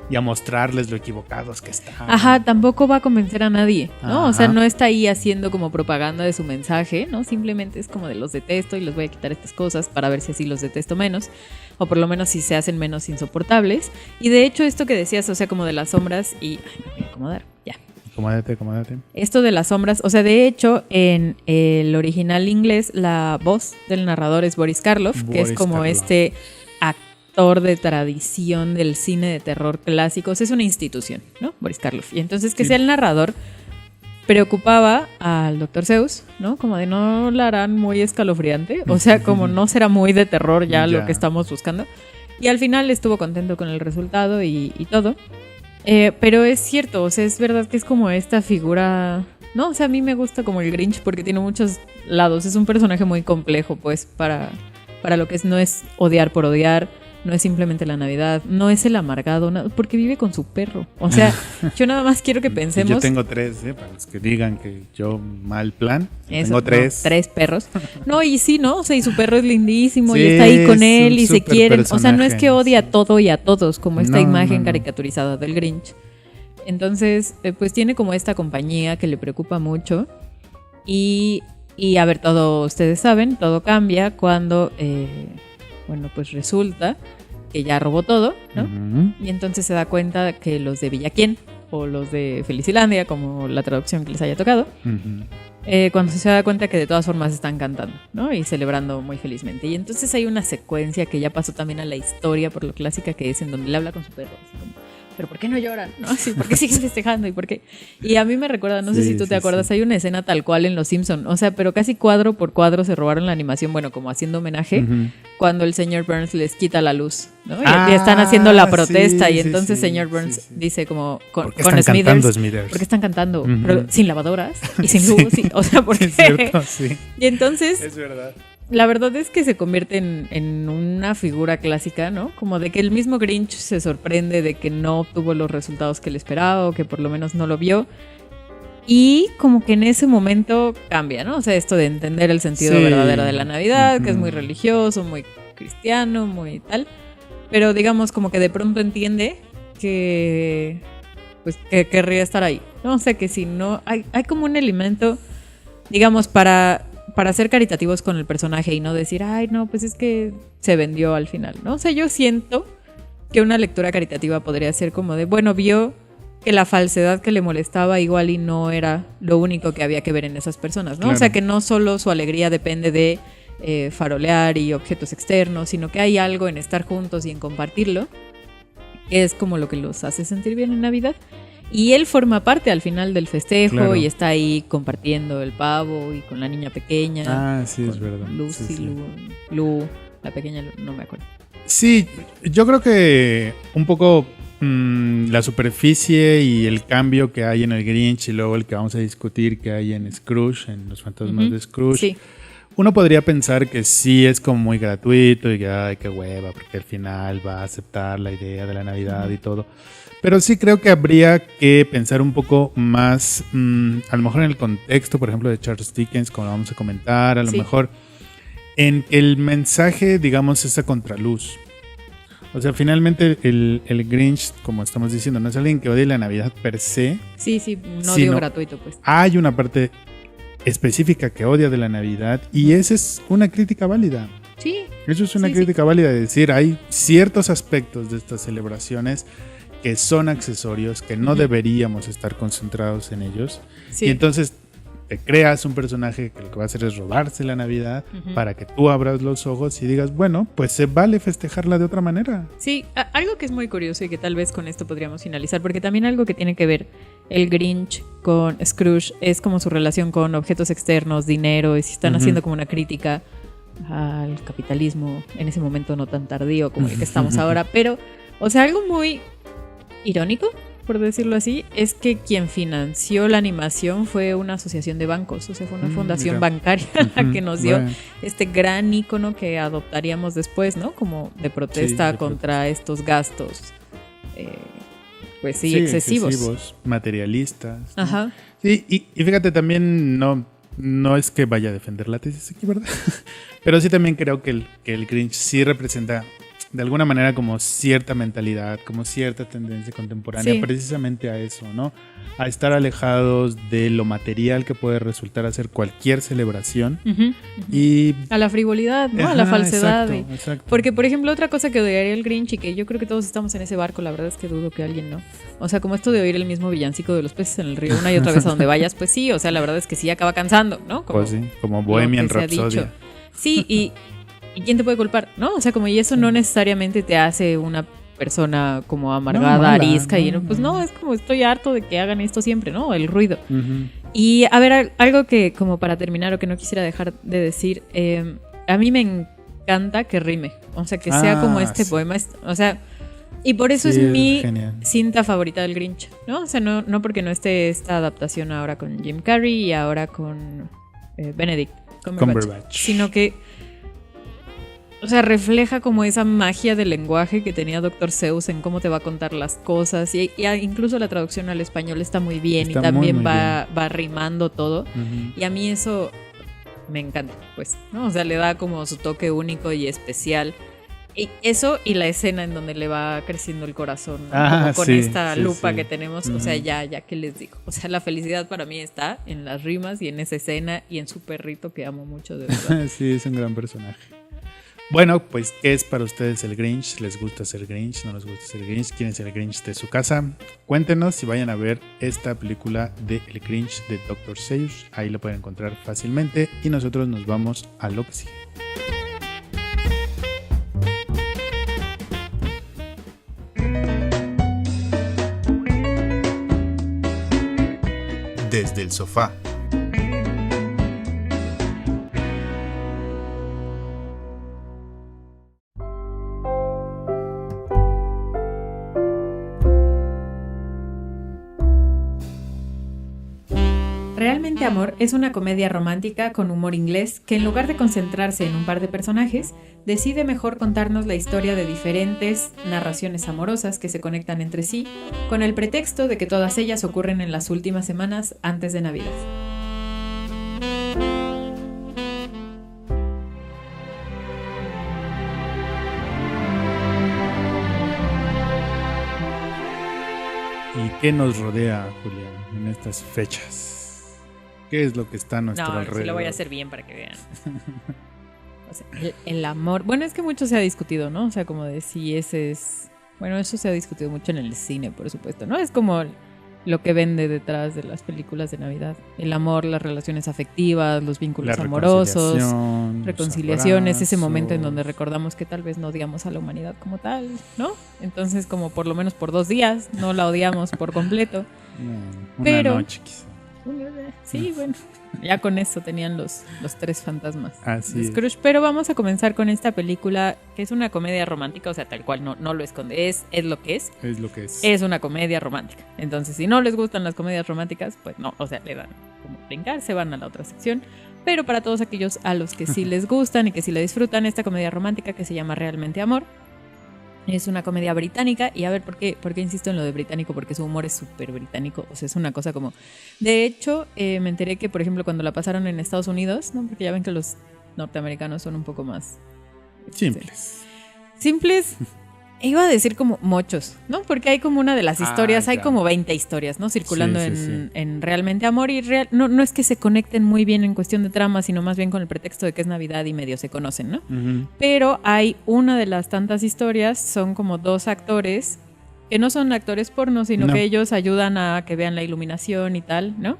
Y a mostrarles lo equivocados que están. Ajá, tampoco va a convencer a nadie, ¿no? Ajá. O sea, no está ahí haciendo como propaganda de su mensaje, ¿no? Simplemente es como de los detesto y les voy a quitar estas cosas para ver si así los detesto menos, o por lo menos si se hacen menos insoportables. Y de hecho esto que decías, o sea, como de las sombras y... Ay, me voy a acomodar, ya. Acomódate. Esto de las sombras, o sea, de hecho, en el original inglés, la voz del narrador es Boris Karloff, que es como este actor de tradición del cine de terror clásicos. Es una institución, ¿no? Boris Karloff. Y entonces que sea el narrador preocupaba al Dr. Seuss, ¿no? Como de no la harán muy escalofriante, o sea, como no será muy de terror ya lo que estamos buscando. Y al final estuvo contento con el resultado y todo. Pero es cierto, o sea, es verdad que es como esta figura, ¿no? O sea, a mí me gusta como el Grinch porque tiene muchos lados. Es un personaje muy complejo, pues, para lo que es, no es odiar por odiar, no es simplemente la Navidad, no es el amargado, porque vive con su perro. O sea, yo nada más quiero que pensemos... Yo tengo 3, para los que digan que yo mal plan. Eso, tengo 3. No, 3 perros. No, y sí, ¿no? O sea, y su perro es lindísimo y está ahí con él y se quieren. O sea, no es que odie a todo y a todos, como esta imagen caricaturizada del Grinch. Entonces, pues tiene como esta compañía que le preocupa mucho. Y a ver, ustedes saben, todo cambia cuando... pues resulta que ya robó todo, ¿no? Uh-huh. Y entonces se da cuenta que los de Villaquién o los de Felicilandia, como la traducción que les haya tocado, cuando se da cuenta que de todas formas están cantando, ¿no? Y celebrando muy felizmente. Y entonces hay una secuencia que ya pasó también a la historia por lo clásica que es en donde le habla con su perro, así como, pero ¿por qué no lloran? ¿No? Sí, ¿por qué siguen festejando? ¿Y por qué? Y a mí me recuerda, no sé si tú te acuerdas, hay una escena tal cual en Los Simpson, o sea, pero casi cuadro por cuadro se robaron la animación, bueno, como haciendo homenaje, cuando el señor Burns les quita la luz, ¿no? Y están haciendo la protesta y entonces señor Burns dice como con Smithers, porque están cantando, pero sin lavadoras y sin luz, o sea, porque... Es cierto, sí. Y entonces... Es verdad. La verdad es que se convierte en una figura clásica, ¿no? Como de que el mismo Grinch se sorprende de que no obtuvo los resultados que le esperaba o que por lo menos no lo vio. Y como que en ese momento cambia, ¿no? O sea, esto de entender el sentido verdadero de la Navidad, que es muy religioso, muy cristiano, muy tal. Pero digamos como que de pronto entiende que pues que querría estar ahí, ¿no? O sea, que si no... Hay como un elemento, digamos, para ser caritativos con el personaje y no decir, ay, no, pues es que se vendió al final, ¿no? O sea, yo siento que una lectura caritativa podría ser como de, bueno, vio que la falsedad que le molestaba igual y no era lo único que había que ver en esas personas, ¿no? Claro. O sea, que no solo su alegría depende de farolear y objetos externos, sino que hay algo en estar juntos y en compartirlo, que es como lo que los hace sentir bien en Navidad. Y él forma parte al final del festejo y está ahí compartiendo el pavo y con la niña pequeña. Ah, sí, es verdad. Lucy, sí. Lu, la pequeña, no me acuerdo. Sí, yo creo que un poco la superficie y el cambio que hay en el Grinch y luego el que vamos a discutir que hay en Scrooge, en Los Fantasmas de Scrooge. Sí. Uno podría pensar que sí es como muy gratuito y que, ay, qué hueva, porque al final va a aceptar la idea de la Navidad y todo. Pero sí creo que habría que pensar un poco más, a lo mejor en el contexto, por ejemplo, de Charles Dickens, como lo vamos a comentar, a lo mejor en el mensaje, digamos, esa contraluz. O sea, finalmente el Grinch, como estamos diciendo, no es alguien que odie la Navidad per se. Sí, un odio sino gratuito, pues. Hay una parte específica que odia de la Navidad y esa es una crítica válida. Sí. Eso es una Sí, crítica válida de decir, hay ciertos aspectos de estas celebraciones que son accesorios, que no deberíamos estar concentrados en ellos. Sí. Y entonces te creas un personaje que lo que va a hacer es robarse la Navidad para que tú abras los ojos y digas, bueno, pues se vale festejarla de otra manera. Sí, algo que es muy curioso y que tal vez con esto podríamos finalizar, porque también algo que tiene que ver el Grinch con Scrooge es como su relación con objetos externos, dinero, y si están haciendo como una crítica al capitalismo en ese momento no tan tardío como el que estamos ahora, pero, o sea, algo muy irónico, por decirlo así, es que quien financió la animación fue una asociación de bancos, o sea, fue una fundación bancaria la que nos dio este gran ícono que adoptaríamos después, ¿no? Como de protesta contra estos gastos, pues sí, excesivos, materialistas, ¿no? Ajá. Sí, y fíjate, también no es que vaya a defender la tesis aquí, ¿verdad? Pero sí también creo que el Grinch sí representa de alguna manera como cierta mentalidad, como cierta tendencia contemporánea, precisamente a eso, ¿no? A estar alejados de lo material que puede resultar a ser cualquier celebración y a la frivolidad, ¿no? A la falsedad. Exacto. Porque, por ejemplo, otra cosa que odiaría el Grinch y que yo creo que todos estamos en ese barco, la verdad es que dudo que alguien no. O sea, como esto de oír el mismo villancico de los peces en el río una y otra vez a donde vayas, pues sí, o sea, la verdad es que sí acaba cansando, ¿no? Como, pues sí, como Bohemian Rhapsody. Sí, ¿y quién te puede culpar? ¿No? O sea, como y eso no necesariamente te hace una persona como amargada, arisca, y pues no, es como estoy harto de que hagan esto siempre, ¿no? El ruido. Y a ver, algo que como para terminar o que no quisiera dejar de decir, a mí me encanta que rime, o sea, que sea como este poema, o sea, y por eso es mi cinta favorita del Grinch, ¿no? O sea, no porque no esté esta adaptación ahora con Jim Carrey y ahora con Benedict Cumberbatch, sino que, o sea, refleja como esa magia del lenguaje que tenía Dr. Seuss en cómo te va a contar las cosas. Y incluso la traducción al español está muy bien y también va rimando todo. Y a mí eso me encanta, pues, ¿no? O sea, le da como su toque único y especial. Y eso y la escena en donde le va creciendo el corazón, ¿no? Como con esta lupa que tenemos. O sea, ya, ¿qué les digo? O sea, la felicidad para mí está en las rimas y en esa escena y en su perrito que amo mucho, de verdad. Sí, es un gran personaje. Bueno, pues, ¿qué es para ustedes el Grinch? ¿Les gusta ser Grinch? ¿No les gusta ser Grinch? ¿Quieren ser el Grinch de su casa? Cuéntenos y vayan a ver esta película de El Grinch de Dr. Seuss. Ahí lo pueden encontrar fácilmente y nosotros nos vamos a lo que sigue. Desde el sofá. Realmente Amor es una comedia romántica con humor inglés que, en lugar de concentrarse en un par de personajes, decide mejor contarnos la historia de diferentes narraciones amorosas que se conectan entre sí, con el pretexto de que todas ellas ocurren en las últimas semanas antes de Navidad. ¿Y qué nos rodea, Julián, en estas fechas? ¿Qué es lo que está a nuestro alrededor? Sí lo voy a hacer bien para que vean. O sea, el amor. Bueno, es que mucho se ha discutido, ¿no? O sea, como de si ese es... Bueno, eso se ha discutido mucho en el cine, por supuesto, ¿no? Es como lo que vende detrás de las películas de Navidad. El amor, las relaciones afectivas, los vínculos amorosos, reconciliaciones, ese momento en donde recordamos que tal vez no odiamos a la humanidad como tal, ¿no? Entonces, como por lo menos por 2 días, no la odiamos por completo. Una noche, quizá. Sí, bueno, ya con esto tenían los 3 fantasmas de Scrooge. Pero vamos a comenzar con esta película que es una comedia romántica, o sea, tal cual, no lo esconde, es lo que es. Es lo que es. Es una comedia romántica. Entonces, si no les gustan las comedias románticas, pues no, o sea, le dan como brincar, se van a la otra sección. Pero para todos aquellos a los que sí les gustan y que sí la disfrutan, esta comedia romántica que se llama Realmente Amor, es una comedia británica. Y a ver, ¿por qué insisto en lo de británico? Porque su humor es súper británico. O sea, es una cosa como... De hecho, me enteré que, por ejemplo, cuando la pasaron en Estados Unidos, ¿no? Porque ya ven que los norteamericanos son un poco más... Simples. Simples Iba a decir como muchos, ¿no? Porque hay como una de las historias, hay como 20 historias, ¿no? Circulando en Realmente Amor y no es que se conecten muy bien en cuestión de trama, sino más bien con el pretexto de que es Navidad y medio se conocen, ¿no? Uh-huh. Pero hay una de las tantas historias, son como 2 actores que no son actores porno, sino que ellos ayudan a que vean la iluminación y tal, ¿no?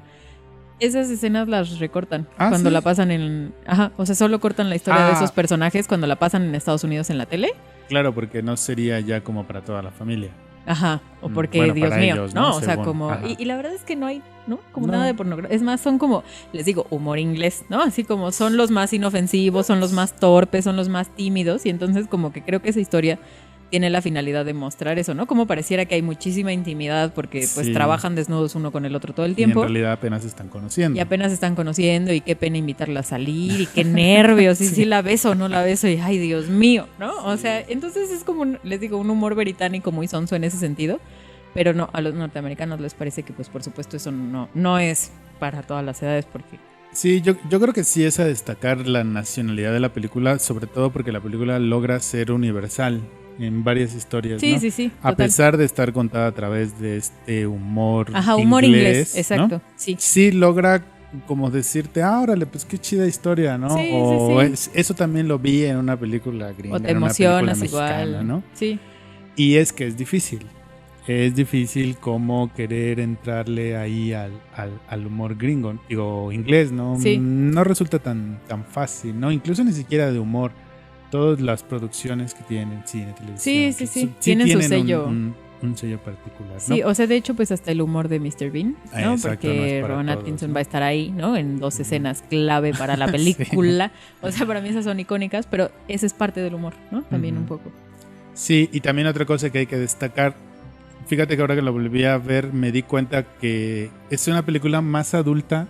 Esas escenas las recortan cuando la pasan en... o sea, solo cortan la historia de esos personajes cuando la pasan en Estados Unidos en la tele. Claro, porque no sería ya como para toda la familia. O porque, Dios mío, ellos, ¿no? O sea, como... Y la verdad es que no hay, ¿no? Como nada de pornografía. Es más, son como, les digo, humor inglés, ¿no? Así como son los más inofensivos, son los más torpes, son los más tímidos. Y entonces como que creo que esa historia tiene la finalidad de mostrar eso, ¿no? Como pareciera que hay muchísima intimidad porque pues trabajan desnudos uno con el otro todo el tiempo. Y en realidad apenas se están conociendo. Y apenas se están conociendo y qué pena invitarla a salir y qué nervios y si la beso o no la beso y ay Dios mío, ¿no? O sea, entonces es como, les digo, un humor británico muy sonso en ese sentido, pero no, a los norteamericanos les parece que pues por supuesto eso no es para todas las edades porque... Sí, yo creo que sí es a destacar la nacionalidad de la película, sobre todo porque la película logra ser universal en varias historias, sí, ¿no? Sí, a pesar de estar contada a través de este humor humor inglés, exacto, ¿no? Sí logra como decirte, órale, pues qué chida historia, ¿no? Sí. Eso también lo vi en una película gringa, o te emocionas en una película mexicana, igual, ¿no? Sí. Y es que es difícil como querer entrarle ahí al humor gringo, digo, inglés, ¿no? Sí. No resulta tan fácil, ¿no? Incluso ni siquiera de humor. Todas las producciones que tienen cine, televisión. Sí. Tienen su sello. Un sello particular, ¿no? Sí, o sea, de hecho, pues hasta el humor de Mr. Bean, ¿no? Exacto, porque no Rowan todos, Atkinson ¿no? va a estar ahí, ¿no? En 2 escenas clave para la película. O sea, para mí esas son icónicas, pero esa es parte del humor, ¿no? También un poco. Sí, y también otra cosa que hay que destacar. Fíjate que ahora que lo volví a ver, me di cuenta que es una película más adulta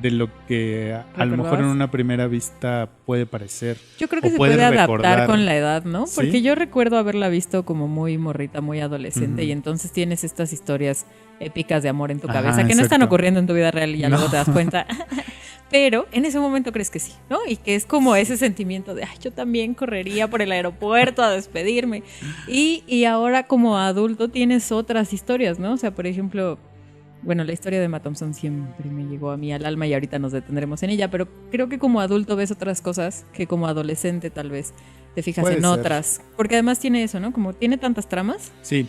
de lo que a lo mejor en una primera vista puede parecer. Yo creo que se puede adaptar con la edad, ¿no? Porque ¿sí? Yo recuerdo haberla visto como muy morrita, muy adolescente, y entonces tienes estas historias épicas de amor en tu cabeza que no están ocurriendo en tu vida real y ya luego te das cuenta. Pero en ese momento crees que sí, ¿no? Y que es como ese sentimiento de, ay, yo también correría por el aeropuerto a despedirme. Y ahora como adulto tienes otras historias, ¿no? O sea, por ejemplo... Bueno, la historia de Emma Thompson siempre me llegó a mí al alma y ahorita nos detendremos en ella, pero creo que como adulto ves otras cosas que como adolescente tal vez te fijas en otras. Porque además tiene eso, ¿no? Como tiene tantas tramas. Sí.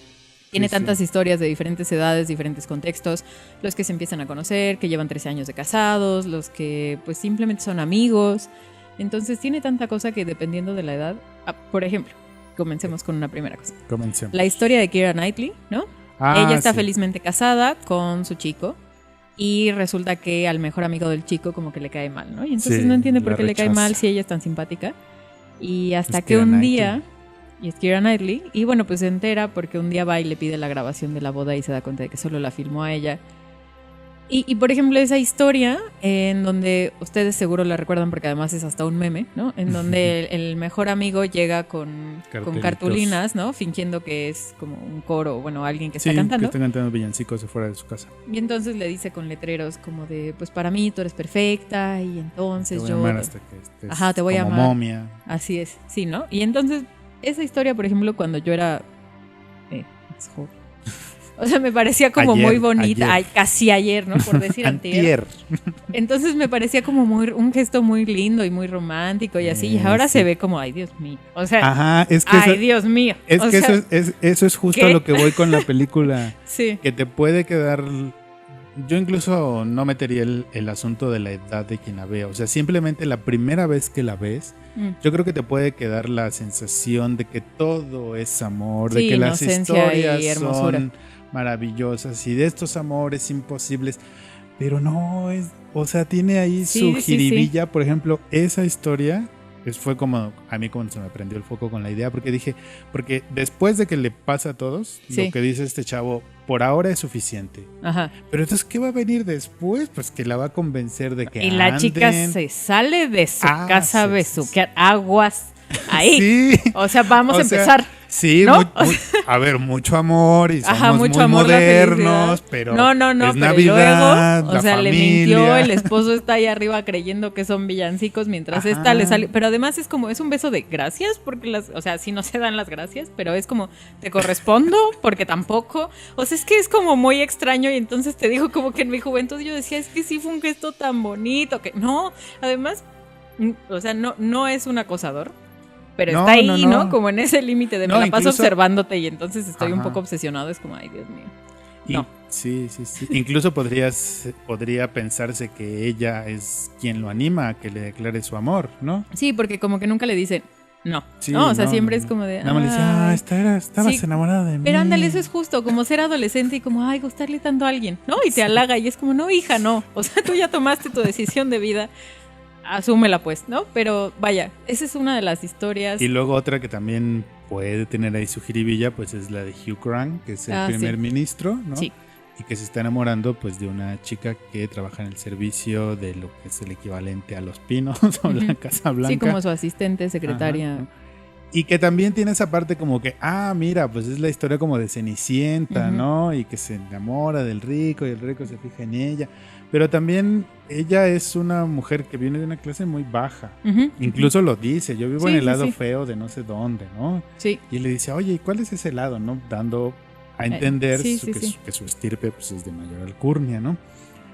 Tiene tantas historias de diferentes edades, diferentes contextos. Los que se empiezan a conocer, que llevan 13 años de casados, los que pues simplemente son amigos. Entonces tiene tanta cosa que dependiendo de la edad... por ejemplo, comencemos con una primera cosa. Comencemos. La historia de Keira Knightley, ¿no? Ella está felizmente casada con su chico y resulta que al mejor amigo del chico como que le cae mal, ¿no? Y entonces no entiende por qué le cae mal si ella es tan simpática. Y hasta que un día, y es Keira Knightley, y bueno, pues se entera porque un día va y le pide la grabación de la boda y se da cuenta de que solo la filmó a ella. Y por ejemplo, esa historia en donde ustedes seguro la recuerdan porque además es hasta un meme, ¿no? En donde el mejor amigo llega con cartulinas, ¿no? Fingiendo que es como un coro, bueno, alguien que está cantando. Que está cantando villancicos afuera de su casa. Y entonces le dice con letreros como de, pues para mí tú eres perfecta y entonces te voy a amar hasta que estés te voy a como amar. momia. Así es, sí, ¿no? Y entonces esa historia, por ejemplo, cuando yo era más joven, o sea, me parecía como muy bonita. Casi ayer, ¿no? Por decir antier. Entonces me parecía como un gesto muy lindo y muy romántico y así. Y ahora se ve como, ay, Dios mío. O sea, es que Dios mío. Es que eso es justo a lo que voy con la película. Sí. Que te puede quedar... Yo incluso no metería el asunto de la edad de quien la vea. O sea, simplemente la primera vez que la ves, yo creo que te puede quedar la sensación de que todo es amor, de que las historias son maravillosas y de estos amores imposibles, pero no es, o sea, tiene ahí su jiribilla. Por ejemplo, esa historia fue como a mí como se me prendió el foco con la idea, porque después de que le pasa a todos, lo que dice este chavo, por ahora es suficiente. Pero entonces, ¿qué va a venir después? Pues que la va a convencer de que y la chica se sale de su casa a besuquear aguas. ahí. Sí. O sea, vamos a empezar. Sí, ¿no? a ver, mucho amor y somos Ajá, mucho muy amor, modernos, pero no, es pero Navidad, luego, la o sea, familia. le mintió, el esposo está ahí arriba creyendo que son villancicos mientras esta le sale, pero además es como, es un beso de gracias, porque o sea, sí no se dan las gracias, pero es como, te correspondo, porque tampoco, o sea, es que es como muy extraño y entonces te digo como que en mi juventud yo decía, es que sí fue un gesto tan bonito, que no, además, o sea, no es un acosador. Pero está ahí, ¿no? Como en ese límite de me la paso observándote y entonces estoy un poco obsesionado. Es como, ay, Dios mío. Sí. Incluso podría pensarse que ella es quien lo anima a que le declare su amor, ¿no? Sí, porque como que nunca le dicen no. Sí, no, o sea, siempre es como de... Nada más le dice, estabas enamorada de mí. Pero ándale, eso es justo, como ser adolescente y como, ay, gustarle tanto a alguien, ¿no? Y te halaga y es como, no, hija, no. O sea, tú ya tomaste tu decisión de vida. Asúmela pues, ¿no? Pero vaya, esa es una de las historias. Y luego otra que también puede tener ahí su jiribilla, pues es la de Hugh Grant, que es el primer ministro, ¿no? Sí. Y que se está enamorando pues de una chica que trabaja en el servicio de lo que es el equivalente a Los Pinos o la Casa Blanca. Sí, como su asistente, secretaria. Ajá. Y que también tiene esa parte como que, mira, pues es la historia como de Cenicienta, ¿no? Y que se enamora del rico y el rico se fija en ella. Pero también ella es una mujer que viene de una clase muy baja. Incluso lo dice, yo vivo en el lado feo de no sé dónde, ¿no? Sí. Y le dice, oye, ¿y cuál es ese lado, no? Dando a entender que su estirpe pues, es de mayor alcurnia, ¿no?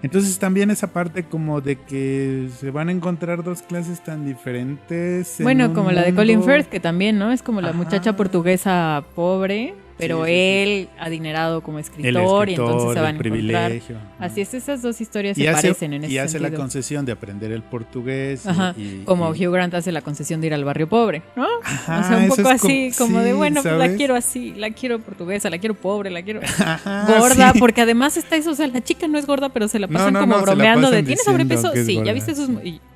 Entonces también esa parte como de que se van a encontrar dos clases tan diferentes. Bueno, como la de Colin Firth, que también, ¿no? Es como la muchacha portuguesa pobre, pero él adinerado como escritor y entonces se van a encontrar. Así es, esas dos historias se parecen en ese sentido. Y hace la concesión de aprender el portugués. Como Hugh Grant hace la concesión de ir al barrio pobre, ¿no? O sea, un poco así, como de, bueno, pues la quiero así, la quiero portuguesa, la quiero pobre, la quiero gorda, porque además está eso, o sea, la chica no es gorda, pero se la pasan como bromeando de, ¿tiene sobrepeso? Sí, gorda, ya viste sus...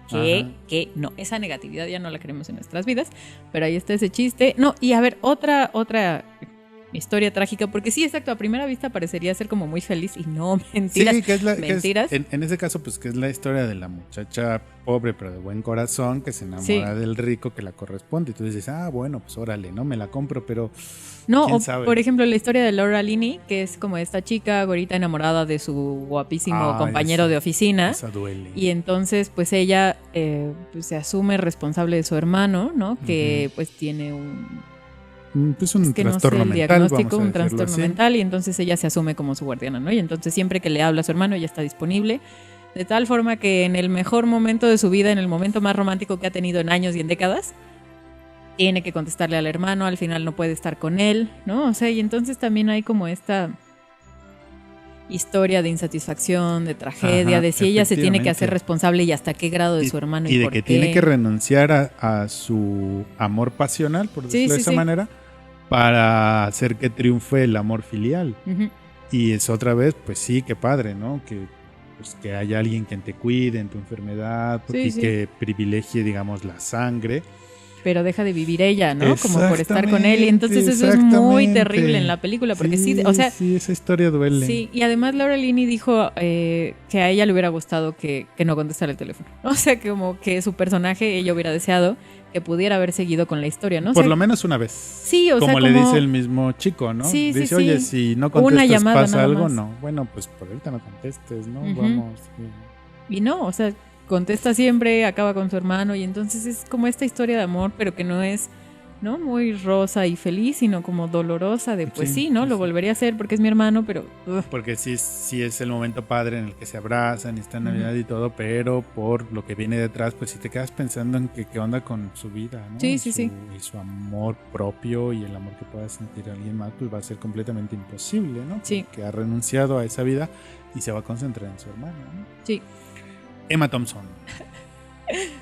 Que no, esa negatividad ya no la queremos en nuestras vidas, pero ahí está ese chiste. No, y a ver, otra historia trágica, porque sí, exacto, a primera vista parecería ser como muy feliz y no, mentiras. Sí, que es mentiras. Que es, en ese caso, pues que es la historia de la muchacha pobre pero de buen corazón que se enamora del rico que la corresponde. Y tú dices, bueno, pues órale, no me la compro, pero no, ¿quién sabe? Por ejemplo, la historia de Laura Linney, que es como esta chica gorita enamorada de su guapísimo compañero de oficina. Esa duele. Y entonces, pues ella pues, se asume responsable de su hermano, ¿no? Que pues tiene un trastorno mental, diagnóstico, un trastorno mental, y entonces ella se asume como su guardiana, ¿no? Y entonces siempre que le habla a su hermano ella está disponible, de tal forma que en el mejor momento de su vida, en el momento más romántico que ha tenido en años y en décadas, tiene que contestarle al hermano, al final no puede estar con él, ¿no? O sea, y entonces también hay como esta historia de insatisfacción, de tragedia, de si ella se tiene que hacer responsable y hasta qué grado de su hermano y por qué. Y de que tiene que renunciar a su amor pasional, por decirlo de esa manera, para hacer que triunfe el amor filial. Y es otra vez, pues sí, qué padre, ¿no? Que haya alguien quien te cuide en tu enfermedad que privilegie, digamos, la sangre. Pero deja de vivir ella, ¿no? Como por estar con él. Y entonces eso es muy terrible en la película, porque o sea... Sí, esa historia duele. Sí, y además Laura Linney dijo que a ella le hubiera gustado que no contestara el teléfono. O sea, como que su personaje, ella hubiera deseado que pudiera haber seguido con la historia, ¿no? Por lo menos una vez. Sí, o sea, como le dice el mismo chico, ¿no? Sí, dice, oye, si no contestas, una llamada, ¿pasa algo? No. Bueno, pues por ahorita no contestes, ¿no? Vamos. Y no, o sea, contesta siempre, acaba con su hermano y entonces es como esta historia de amor, pero que no es, ¿no? Muy rosa y feliz, sino como dolorosa de, pues sí, ¿no? Lo volvería a hacer porque es mi hermano, pero... Porque sí es el momento padre en el que se abrazan y está en Navidad y todo, pero por lo que viene detrás, pues sí te quedas pensando en qué onda con su vida, ¿no? Sí. Y su amor propio y el amor que pueda sentir alguien más, pues va a ser completamente imposible, ¿no? Sí. Que ha renunciado a esa vida y se va a concentrar en su hermano, ¿no? Sí. Emma Thompson.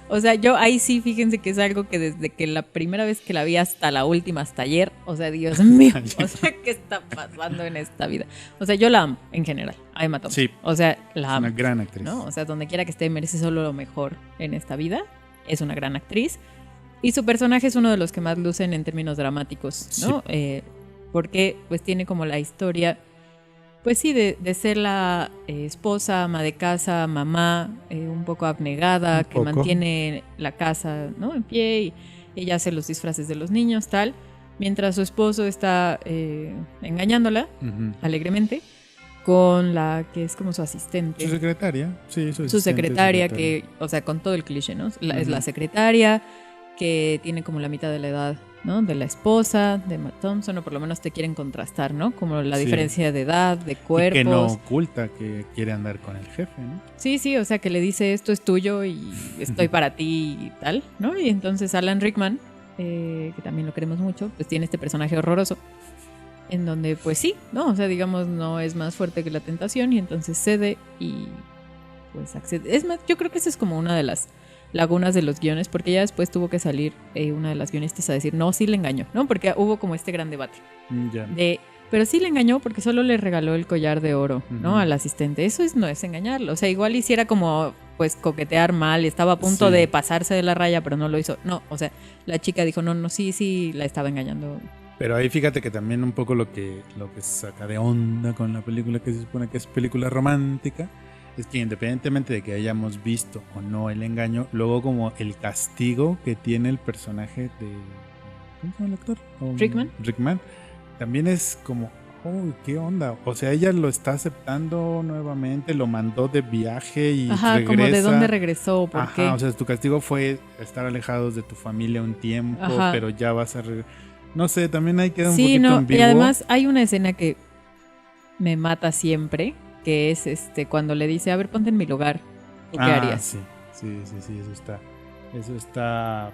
O sea, yo ahí sí, fíjense que es algo que desde que la primera vez que la vi hasta la última, hasta ayer, o sea, Dios mío, o sea, ¿qué está pasando en esta vida? O sea, yo la amo en general, a Emma Thompson. Sí. O sea, la amo. Es una gran actriz. ¿No? O sea, donde quiera que esté, merece solo lo mejor en esta vida. Es una gran actriz. Y su personaje es uno de los que más lucen en términos dramáticos, ¿no? Sí. Porque pues tiene como la historia... Pues sí, de ser la esposa, ama de casa, mamá, un poco abnegada, que mantiene la casa, ¿no? En pie ella hace los disfraces de los niños, tal, mientras su esposo está engañándola alegremente con la que es como su asistente. Su secretaria, sí, su secretaria, que, o sea, con todo el cliché, ¿no? Es la secretaria que tiene como la mitad de la edad, ¿no? De la esposa de Matt Thompson, o por lo menos te quieren contrastar, ¿no? Como la diferencia de edad, de cuerpos. Y que no oculta que quiere andar con el jefe, ¿no? Sí, o sea, que le dice esto es tuyo y estoy para ti y tal, ¿no? Y entonces Alan Rickman, que también lo queremos mucho, pues tiene este personaje horroroso, en donde pues sí, ¿no? O sea, digamos, no es más fuerte que la tentación y entonces cede y pues accede. Es más, yo creo que esa es como una de las lagunas de los guiones, porque ya después tuvo que salir una de las guionistas a decir, no, sí le engañó, ¿no? Porque hubo como este gran debate pero sí le engañó porque solo le regaló el collar de oro, ¿no? Al asistente. Eso no es engañarlo. O sea, igual hiciera como pues coquetear mal, estaba a punto de pasarse de la raya, pero no lo hizo. No, o sea, la chica dijo, no, sí la estaba engañando. Pero ahí fíjate que también un poco lo que saca de onda con la película, que se supone que es película romántica, es que independientemente de que hayamos visto o no el engaño, luego como el castigo que tiene el personaje de... ¿Cómo se llama el actor? Rickman. También es como, ¿qué onda? O sea, ella lo está aceptando nuevamente, lo mandó de viaje y regresa. Como de dónde regresó, ¿por qué? O sea, tu castigo fue estar alejados de tu familia un tiempo, pero ya vas a no sé, también hay que dar un poquito ambiguo. Y además hay una escena que me mata siempre, que es cuando le dice, a ver, ponte en mi lugar, ¿tú qué harías? Sí, eso está...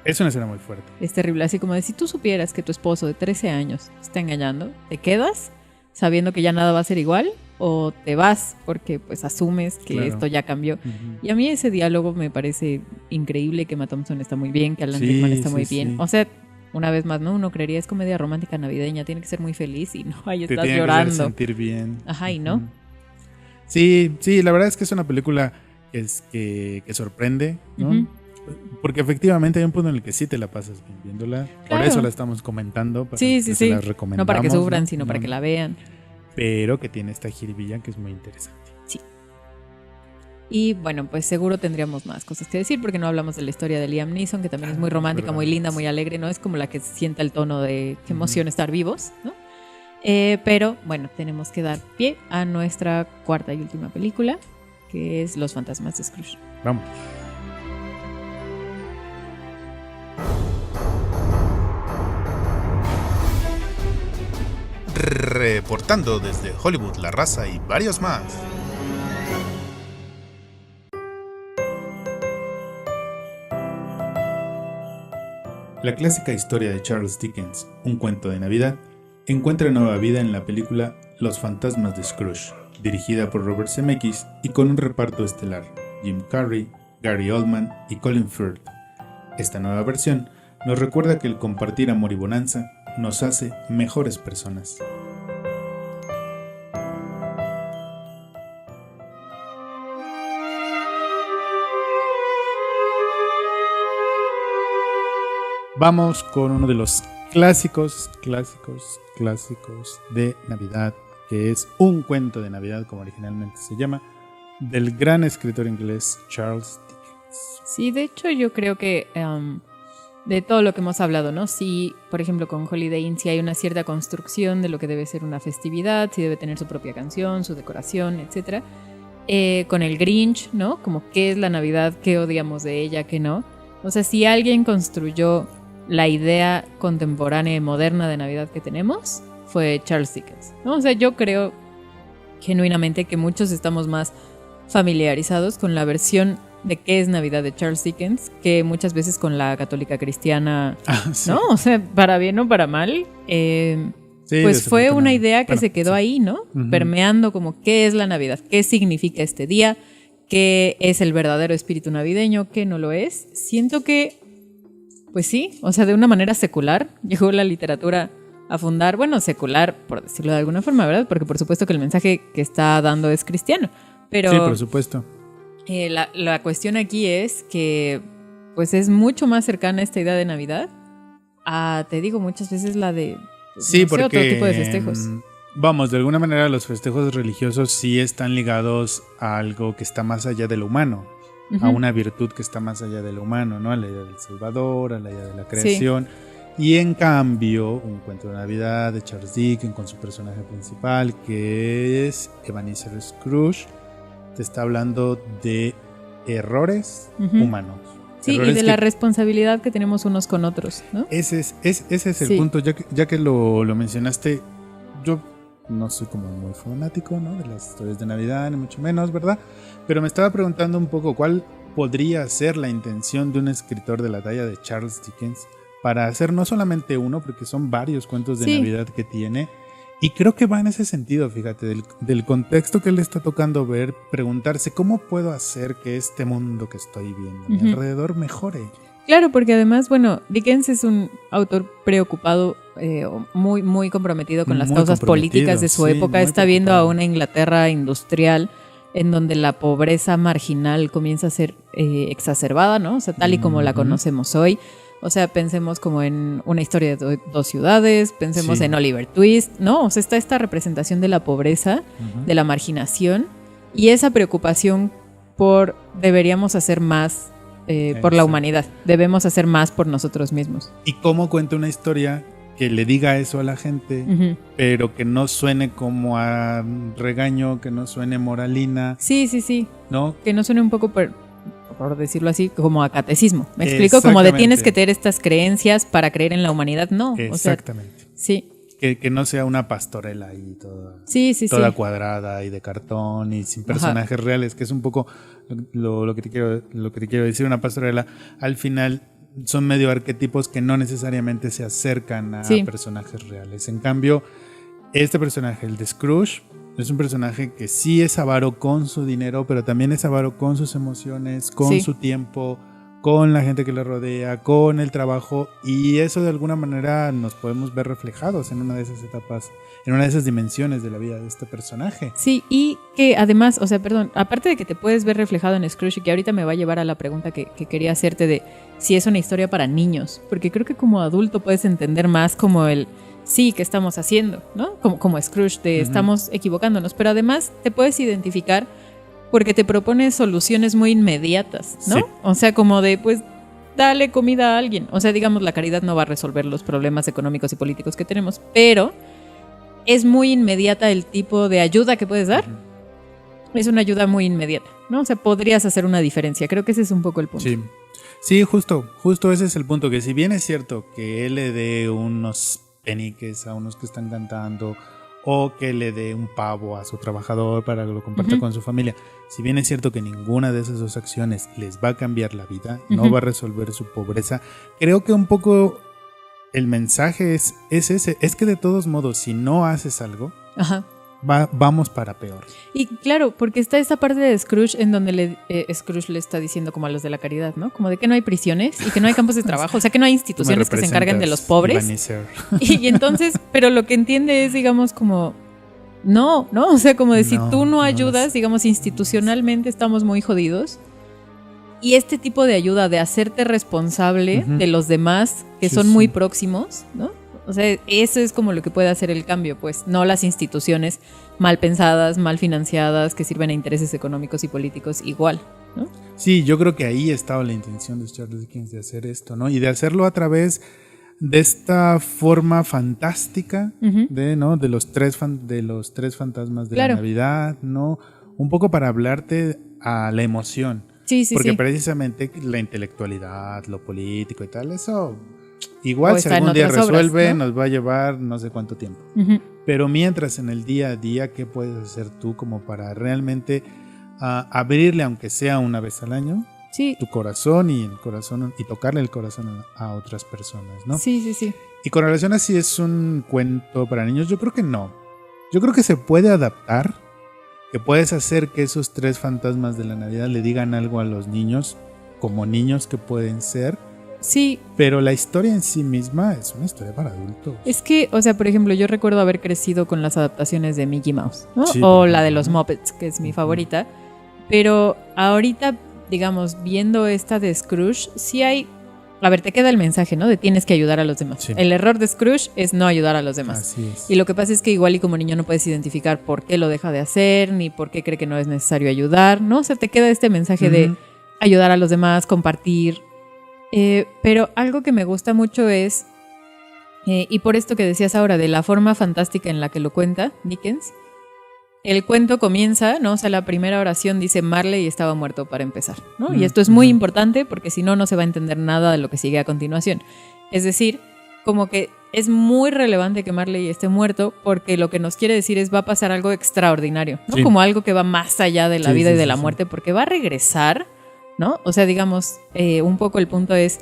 Es una escena muy fuerte. Es terrible, así como de si tú supieras que tu esposo de 13 años está engañando, ¿te quedas sabiendo que ya nada va a ser igual? ¿O te vas porque pues asumes que esto ya cambió? Y a mí ese diálogo me parece increíble, que Matt Thompson está muy bien, que Alan Rickman está muy bien. O sea, una vez más, ¿no? Uno creería es comedia romántica navideña, tiene que ser muy feliz y no, ahí estás llorando. Que sentir bien. Ajá, y no. Sí, la verdad es que es una película que sorprende, ¿no? Porque efectivamente hay un punto en el que sí te la pasas bien viéndola. Por eso la estamos comentando. Para que se la recomendamos, no para que sufran, sino para que la vean. Pero que tiene esta jiribilla que es muy interesante. Sí. Y bueno, pues seguro tendríamos más cosas que decir, porque no hablamos de la historia de Liam Neeson, que también es muy romántica, muy linda, muy alegre, ¿no? Es como la que sienta el tono de qué emoción estar vivos, ¿no? Pero bueno, tenemos que dar pie a nuestra cuarta y última película, que es Los fantasmas de Scrooge. Vamos. Reportando desde Hollywood, La Raza y varios más. La clásica historia de Charles Dickens, Un cuento de Navidad, encuentra nueva vida en la película Los fantasmas de Scrooge, dirigida por Robert Zemeckis y con un reparto estelar: Jim Carrey, Gary Oldman y Colin Firth. Esta nueva versión nos recuerda que el compartir amor y bonanza nos hace mejores personas. Vamos con uno de los clásicos de Navidad, que es Un cuento de Navidad, como originalmente se llama, del gran escritor inglés Charles Dickens. Sí, de hecho yo creo que de todo lo que hemos hablado, ¿no? Sí, por ejemplo, con Holiday Inn sí hay una cierta construcción de lo que debe ser una festividad, sí debe tener su propia canción, su decoración, etc. Con el Grinch, ¿no? Como qué es la Navidad, qué odiamos de ella, qué no. O sea, si alguien construyó la idea contemporánea y moderna de Navidad que tenemos, fue Charles Dickens, ¿no? O sea, yo creo genuinamente que muchos estamos más familiarizados con la versión de qué es Navidad de Charles Dickens que muchas veces con la católica cristiana, ¿no? O sea, para bien o para mal, pues fue una idea que se quedó ahí, ¿no? Permeando como qué es la Navidad, qué significa este día, qué es el verdadero espíritu navideño, qué no lo es. Siento que, pues sí, o sea, de una manera secular llegó la literatura a fundar, bueno, secular, por decirlo de alguna forma, ¿verdad? Porque por supuesto que el mensaje que está dando es cristiano, pero... Sí, por supuesto. La cuestión aquí es que pues es mucho más cercana esta idea de Navidad a, te digo, muchas veces la de sí, porque otro tipo de festejos. Vamos, de alguna manera los festejos religiosos sí están ligados a algo que está más allá de lo humano. a una virtud que está más allá de lo humano, ¿no? A la idea del Salvador, a la idea de la creación. Sí. Y en cambio, un cuento de Navidad de Charles Dickens con su personaje principal, que es Ebenezer Scrooge, te está hablando de errores humanos. Sí, y de la responsabilidad que tenemos unos con otros, ¿no? Ese es el punto, ya que lo mencionaste. Yo no soy como muy fanático, ¿no?, de las historias de Navidad, ni mucho menos, ¿verdad? Pero me estaba preguntando un poco cuál podría ser la intención de un escritor de la talla de Charles Dickens para hacer no solamente uno, porque son varios cuentos de Navidad que tiene. Y creo que va en ese sentido, fíjate, del contexto que él está tocando ver, preguntarse cómo puedo hacer que este mundo que estoy viendo a mi alrededor mejore. Claro, porque además, bueno, Dickens es un autor preocupado, muy, muy comprometido con las causas políticas de su época. Está viendo a una Inglaterra industrial en donde la pobreza marginal comienza a ser exacerbada, ¿no? O sea, tal y como la conocemos hoy. O sea, pensemos como en Una historia de dos ciudades, pensemos en Oliver Twist, ¿no? O sea, está esta representación de la pobreza, de la marginación, y esa preocupación por deberíamos hacer más por la humanidad, debemos hacer más por nosotros mismos. ¿Y cómo cuenta una historia que le diga eso a la gente, pero que no suene como a regaño, que no suene moralina? Sí. ¿No? Que no suene un poco por decirlo así, como a catecismo. ¿Me explico? Como de tienes que tener estas creencias para creer en la humanidad. No. Exactamente. O sea, sí. Que no sea una pastorela ahí toda cuadrada y de cartón y sin personajes reales, que es un poco lo que te quiero decir. Una pastorela al final son medio arquetipos que no necesariamente se acercan a personajes reales. En cambio, este personaje, el de Scrooge, es un personaje que sí es avaro con su dinero, pero también es avaro con sus emociones, con su tiempo, con la gente que le rodea, con el trabajo, y eso de alguna manera nos podemos ver reflejados en una de esas etapas, en una de esas dimensiones de la vida de este personaje. Sí, y que además, o sea, aparte de que te puedes ver reflejado en Scrooge, y que ahorita me va a llevar a la pregunta que quería hacerte de si es una historia para niños, porque creo que como adulto puedes entender más como el ¿qué estamos haciendo? ¿No? Como Scrooge, estamos equivocándonos, pero además te puedes identificar porque te propone soluciones muy inmediatas, ¿no? Sí. O sea, como de, pues, dale comida a alguien. O sea, digamos, la caridad no va a resolver los problemas económicos y políticos que tenemos, pero es muy inmediata el tipo de ayuda que puedes dar. Es una ayuda muy inmediata, ¿no? O sea, podrías hacer una diferencia. Creo que ese es un poco el punto. Sí, justo ese es el punto, que si bien es cierto que él le dé unos peniques a unos que están cantando, o que le dé un pavo a su trabajador para que lo comparta con su familia, si bien es cierto que ninguna de esas dos acciones les va a cambiar la vida, no va a resolver su pobreza, creo que un poco el mensaje es ese, es que de todos modos, si no haces algo, vamos para peor. Y claro, porque está esta parte de Scrooge en donde Scrooge le está diciendo como a los de la caridad, ¿no? Como de que no hay prisiones y que no hay campos de trabajo, o sea que no hay instituciones que se encarguen de los pobres. Y entonces, pero lo que entiende es, digamos, como no, o sea, como de si tú no ayudas, digamos, institucionalmente estamos muy jodidos. Y este tipo de ayuda de hacerte responsable de los demás que son muy próximos, ¿no? O sea, eso es como lo que puede hacer el cambio, pues, no las instituciones mal pensadas, mal financiadas, que sirven a intereses económicos y políticos igual, ¿no? Sí, yo creo que ahí estaba la intención de Charles Dickens de hacer esto, ¿no? Y de hacerlo a través de esta forma fantástica de los tres fantasmas de la Navidad, ¿no? Un poco para hablarte a la emoción. Porque precisamente la intelectualidad, lo político y tal, eso igual si algún día resuelve, obras, ¿no? Nos va a llevar no sé cuánto tiempo. Pero mientras en el día a día, ¿qué puedes hacer tú como para realmente abrirle, aunque sea una vez al año, tu corazón y tocarle el corazón a otras personas, ¿no? Sí. Y con relación a si es un cuento para niños, yo creo que no. Yo creo que se puede adaptar, que puedes hacer que esos tres fantasmas de la Navidad le digan algo a los niños, como niños que pueden ser. Sí. Pero la historia en sí misma es una historia para adultos. Es que, o sea, por ejemplo, yo recuerdo haber crecido con las adaptaciones de Mickey Mouse, ¿no? O la de los Muppets, que es mi favorita. Pero ahorita, digamos, viendo esta de Scrooge, sí hay... A ver, te queda el mensaje, ¿no? De tienes que ayudar a los demás. Sí. El error de Scrooge es no ayudar a los demás. Así es. Y lo que pasa es que igual y como niño no puedes identificar por qué lo deja de hacer, ni por qué cree que no es necesario ayudar, ¿no? O sea, te queda este mensaje de ayudar a los demás, compartir. Pero algo que me gusta mucho es, y por esto que decías ahora, de la forma fantástica en la que lo cuenta Dickens, el cuento comienza, ¿no? O sea, la primera oración dice Marley estaba muerto para empezar, ¿no? Y esto es muy importante porque si no, no se va a entender nada de lo que sigue a continuación. Es decir, como que es muy relevante que Marley esté muerto porque lo que nos quiere decir es va a pasar algo extraordinario, ¿no? Sí. Como algo que va más allá de la vida y de la muerte, porque va a regresar, ¿no? O sea, digamos, un poco el punto es,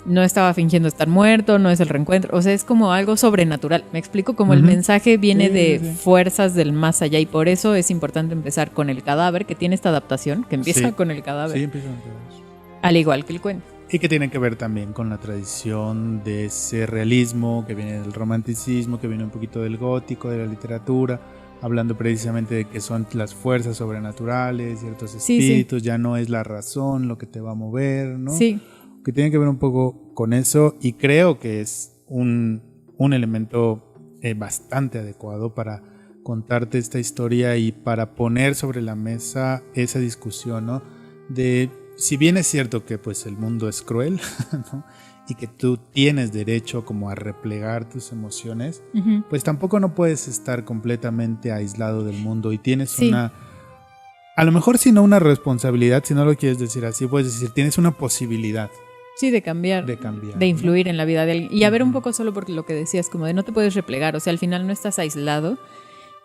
no estaba fingiendo estar muerto, no es el reencuentro, o sea, es como algo sobrenatural. Me explico, como el mensaje viene de fuerzas del más allá y por eso es importante empezar con el cadáver, que tiene esta adaptación, que empieza con el cadáver. Sí, empieza con el cadáver. Al igual que el cuento. Y que tiene que ver también con la tradición de ese realismo que viene del romanticismo, que viene un poquito del gótico, de la literatura, hablando precisamente de que son las fuerzas sobrenaturales, ciertos espíritus, ya no es la razón lo que te va a mover, ¿no? Sí. Que tiene que ver un poco con eso y creo que es un elemento bastante adecuado para contarte esta historia y para poner sobre la mesa esa discusión, ¿no? De si bien es cierto que pues el mundo es cruel, ¿no? Y que tú tienes derecho como a replegar tus emociones, pues tampoco no puedes estar completamente aislado del mundo y tienes una... A lo mejor si no una responsabilidad, si no lo quieres decir así, puedes decir, tienes una posibilidad. Sí, de cambiar, de influir en la vida de alguien. Y a ver un poco solo porque lo que decías, como de no te puedes replegar, o sea, al final no estás aislado.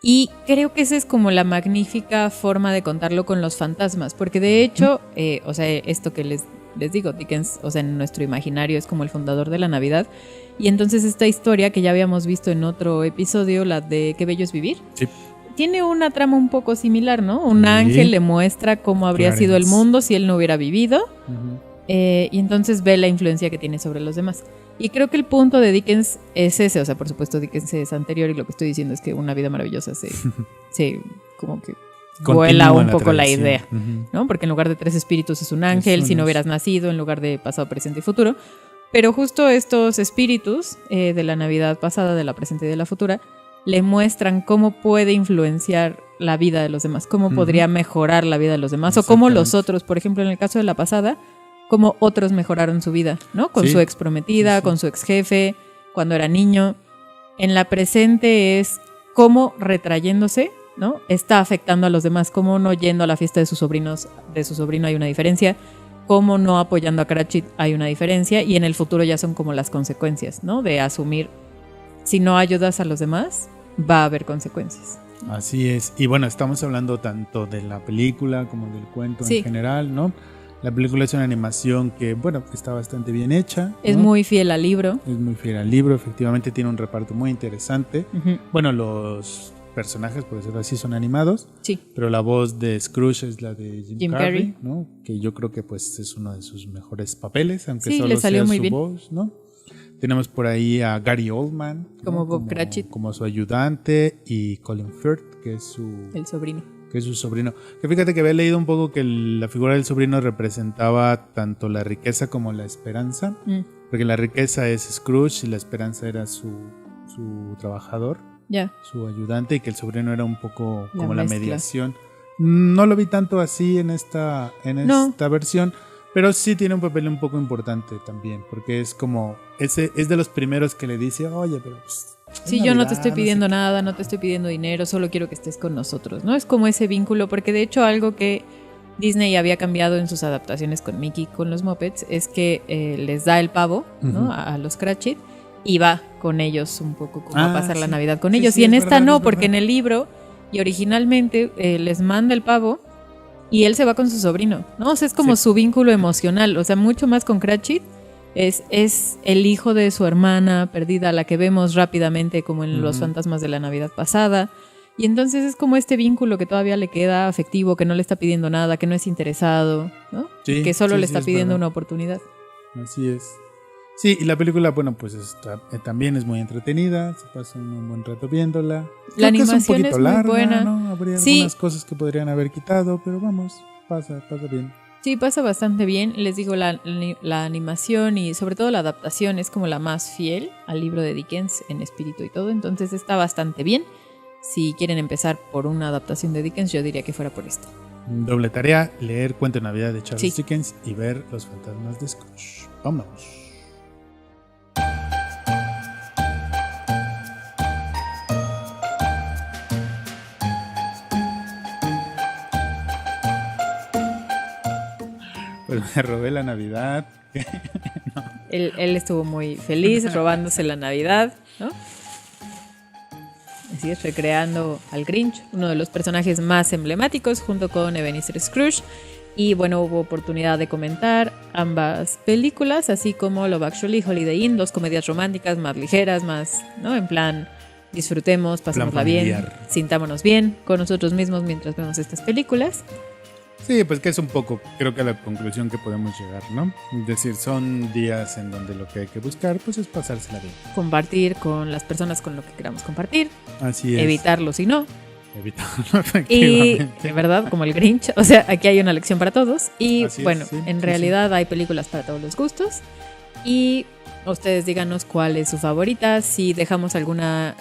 Y creo que esa es como la magnífica forma de contarlo con los fantasmas, porque de hecho, o sea, esto que les digo, Dickens, o sea, en nuestro imaginario es como el fundador de la Navidad. Y entonces esta historia que ya habíamos visto en otro episodio, la de Qué bello es vivir, tiene una trama un poco similar, ¿no? Un ángel le muestra cómo habría sido el mundo si él no hubiera vivido. Y entonces ve la influencia que tiene sobre los demás. Y creo que el punto de Dickens es ese, o sea, por supuesto Dickens es anterior y lo que estoy diciendo es que Una vida maravillosa se como que vuela un poco la idea, ¿no? Porque en lugar de 3 espíritus es un ángel, si no hubieras nacido, en lugar de pasado, presente y futuro. Pero justo estos espíritus de la Navidad pasada, de la presente y de la futura, le muestran cómo puede influenciar la vida de los demás, cómo podría mejorar la vida de los demás, o cómo los otros, por ejemplo, en el caso de la pasada, cómo otros mejoraron su vida, ¿no? Con su ex prometida, con su ex jefe, cuando era niño. En la presente es cómo retrayéndose, ¿no? Está afectando a los demás, cómo no yendo a la fiesta de su sobrino hay una diferencia, cómo no apoyando a Cratchit hay una diferencia, y en el futuro ya son como las consecuencias, ¿no? De asumir, si no ayudas a los demás, va a haber consecuencias. Así es. Y bueno, estamos hablando tanto de la película como del cuento en general, ¿no? La película es una animación que, bueno, está bastante bien hecha, ¿no? Es muy fiel al libro. Es muy fiel al libro, efectivamente tiene un reparto muy interesante. Bueno, los personajes, por decirlo así, son animados. Sí. Pero la voz de Scrooge es la de Jim Carrey, ¿no? Que yo creo que pues es uno de sus mejores papeles, aunque solo sea su voz, ¿no? Tenemos por ahí a Gary Oldman, como Bob Cratchit, como su ayudante, y Colin Firth, que es el sobrino. Que es su sobrino. Que fíjate que había leído un poco que la figura del sobrino representaba tanto la riqueza como la esperanza. Porque la riqueza es Scrooge y la esperanza era su trabajador, su ayudante, y que el sobrino era un poco como la mediación. No lo vi tanto así en esta versión, pero sí tiene un papel un poco importante también, porque es como, es de los primeros que le dice, oye, pero pues, sí, Navidad, yo no te estoy pidiendo nada, no te estoy pidiendo dinero, solo quiero que estés con nosotros, ¿no? Es como ese vínculo, porque de hecho algo que Disney había cambiado en sus adaptaciones con Mickey, con los Muppets, es que les da el pavo, ¿no? A los Cratchit, y va con ellos un poco como a pasar la Navidad con ellos. Y en esta verdad, no, porque en el libro, y originalmente les manda el pavo, y él se va con su sobrino, ¿no? O sea, es como su vínculo emocional, o sea, mucho más con Cratchit. Es el hijo de su hermana perdida, a la que vemos rápidamente como en Los fantasmas de la Navidad pasada. Y entonces es como este vínculo que todavía le queda afectivo, que no le está pidiendo nada, que no es interesado, ¿no? Que solo le está pidiendo una oportunidad. Así es. Sí, y la película, bueno, pues también es muy entretenida, se pasa un buen rato viéndola. La animación es muy buena, ¿no? Habría algunas cosas que podrían haber quitado, pero vamos, pasa bien. Sí, pasa bastante bien. Les digo, la animación y sobre todo la adaptación es como la más fiel al libro de Dickens en espíritu y todo. Entonces está bastante bien. Si quieren empezar por una adaptación de Dickens, yo diría que fuera por esta. Doble tarea, leer Cuento de Navidad de Charles Dickens y ver Los fantasmas de Scrooge. Vámonos. Pues me robé la Navidad. No. Él estuvo muy feliz robándose la Navidad, ¿no? Así es, recreando al Grinch, uno de los personajes más emblemáticos, junto con Ebenezer Scrooge. Y bueno, hubo oportunidad de comentar ambas películas, así como Love Actually, Holiday Inn, dos comedias románticas más ligeras, más, ¿no? En plan, disfrutemos, pasémosla bien, sintámonos bien con nosotros mismos mientras vemos estas películas. Sí, pues que es un poco, creo que a la conclusión que podemos llegar, ¿no? Es decir, son días en donde lo que hay que buscar, pues es pasársela bien. Compartir con las personas con lo que queramos compartir. Así es. Evitarlo si no. Evitarlo, efectivamente. Y, de verdad, como el Grinch, o sea, aquí hay una lección para todos. Y así bueno, es, sí, en realidad hay películas para todos los gustos. Y ustedes díganos cuál es su favorita. Si dejamos alguna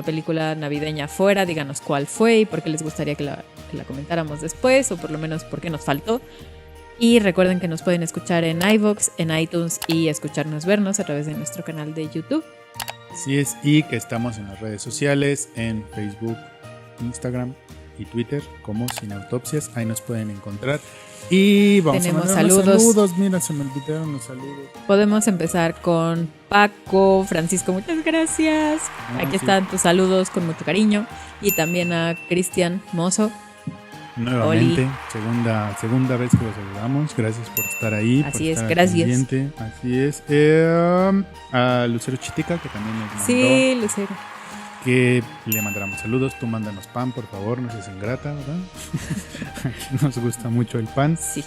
película navideña fuera, díganos cuál fue y por qué les gustaría que la comentáramos después, o por lo menos por qué nos faltó. Y recuerden que nos pueden escuchar en iVoox, en iTunes y vernos a través de nuestro canal de YouTube. Así es, y que estamos en las redes sociales, en Facebook, Instagram y Twitter como Sin Autopsias. Ahí nos pueden encontrar. Y vamos a mandar saludos. Mira, se me olvidaron los saludos. Podemos empezar con Paco, Francisco, muchas gracias. Aquí están tus saludos con mucho cariño. Y también a Cristian Mozo. Nuevamente, segunda vez que los saludamos. Gracias por estar ahí. Así es, gracias. Pendiente. Así es. A Lucero Chitica, que también nos mandó. Sí, Lucero. Que le mandáramos saludos. Tú mándanos pan, por favor, no seas ingrata, ¿verdad? Aquí nos gusta mucho el pan. Sí.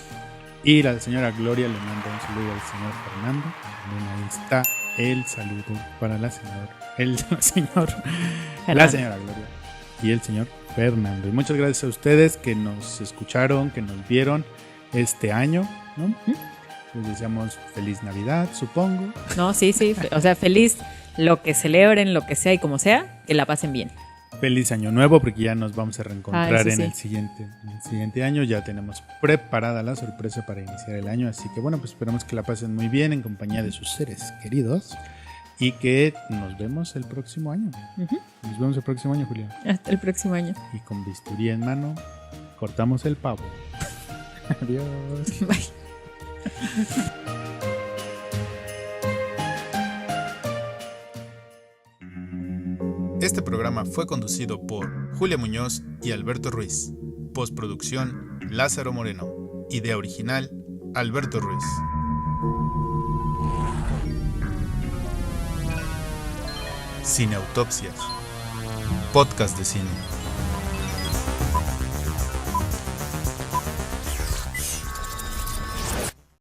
Y la señora Gloria le manda un saludo al señor Fernando. También ahí está el saludo para la señora Gloria y el señor Fernando. Y muchas gracias a ustedes que nos escucharon, que nos vieron este año, ¿no? Les deseamos feliz Navidad, supongo. No, sí. O sea, feliz lo que celebren, lo que sea y como sea, que la pasen bien. Feliz año nuevo, porque ya nos vamos a reencontrar en el siguiente año. Ya tenemos preparada la sorpresa para iniciar el año. Así que bueno, pues esperamos que la pasen muy bien en compañía de sus seres queridos. Y que nos vemos el próximo año. Nos vemos el próximo año, Julia. Hasta el próximo año. Y con bisturí en mano, cortamos el pavo. Adiós. Bye. Este programa fue conducido por Julia Muñoz y Alberto Ruiz. Postproducción, Lázaro Moreno. Idea original, Alberto Ruiz. Cine Autopsias, podcast de cine.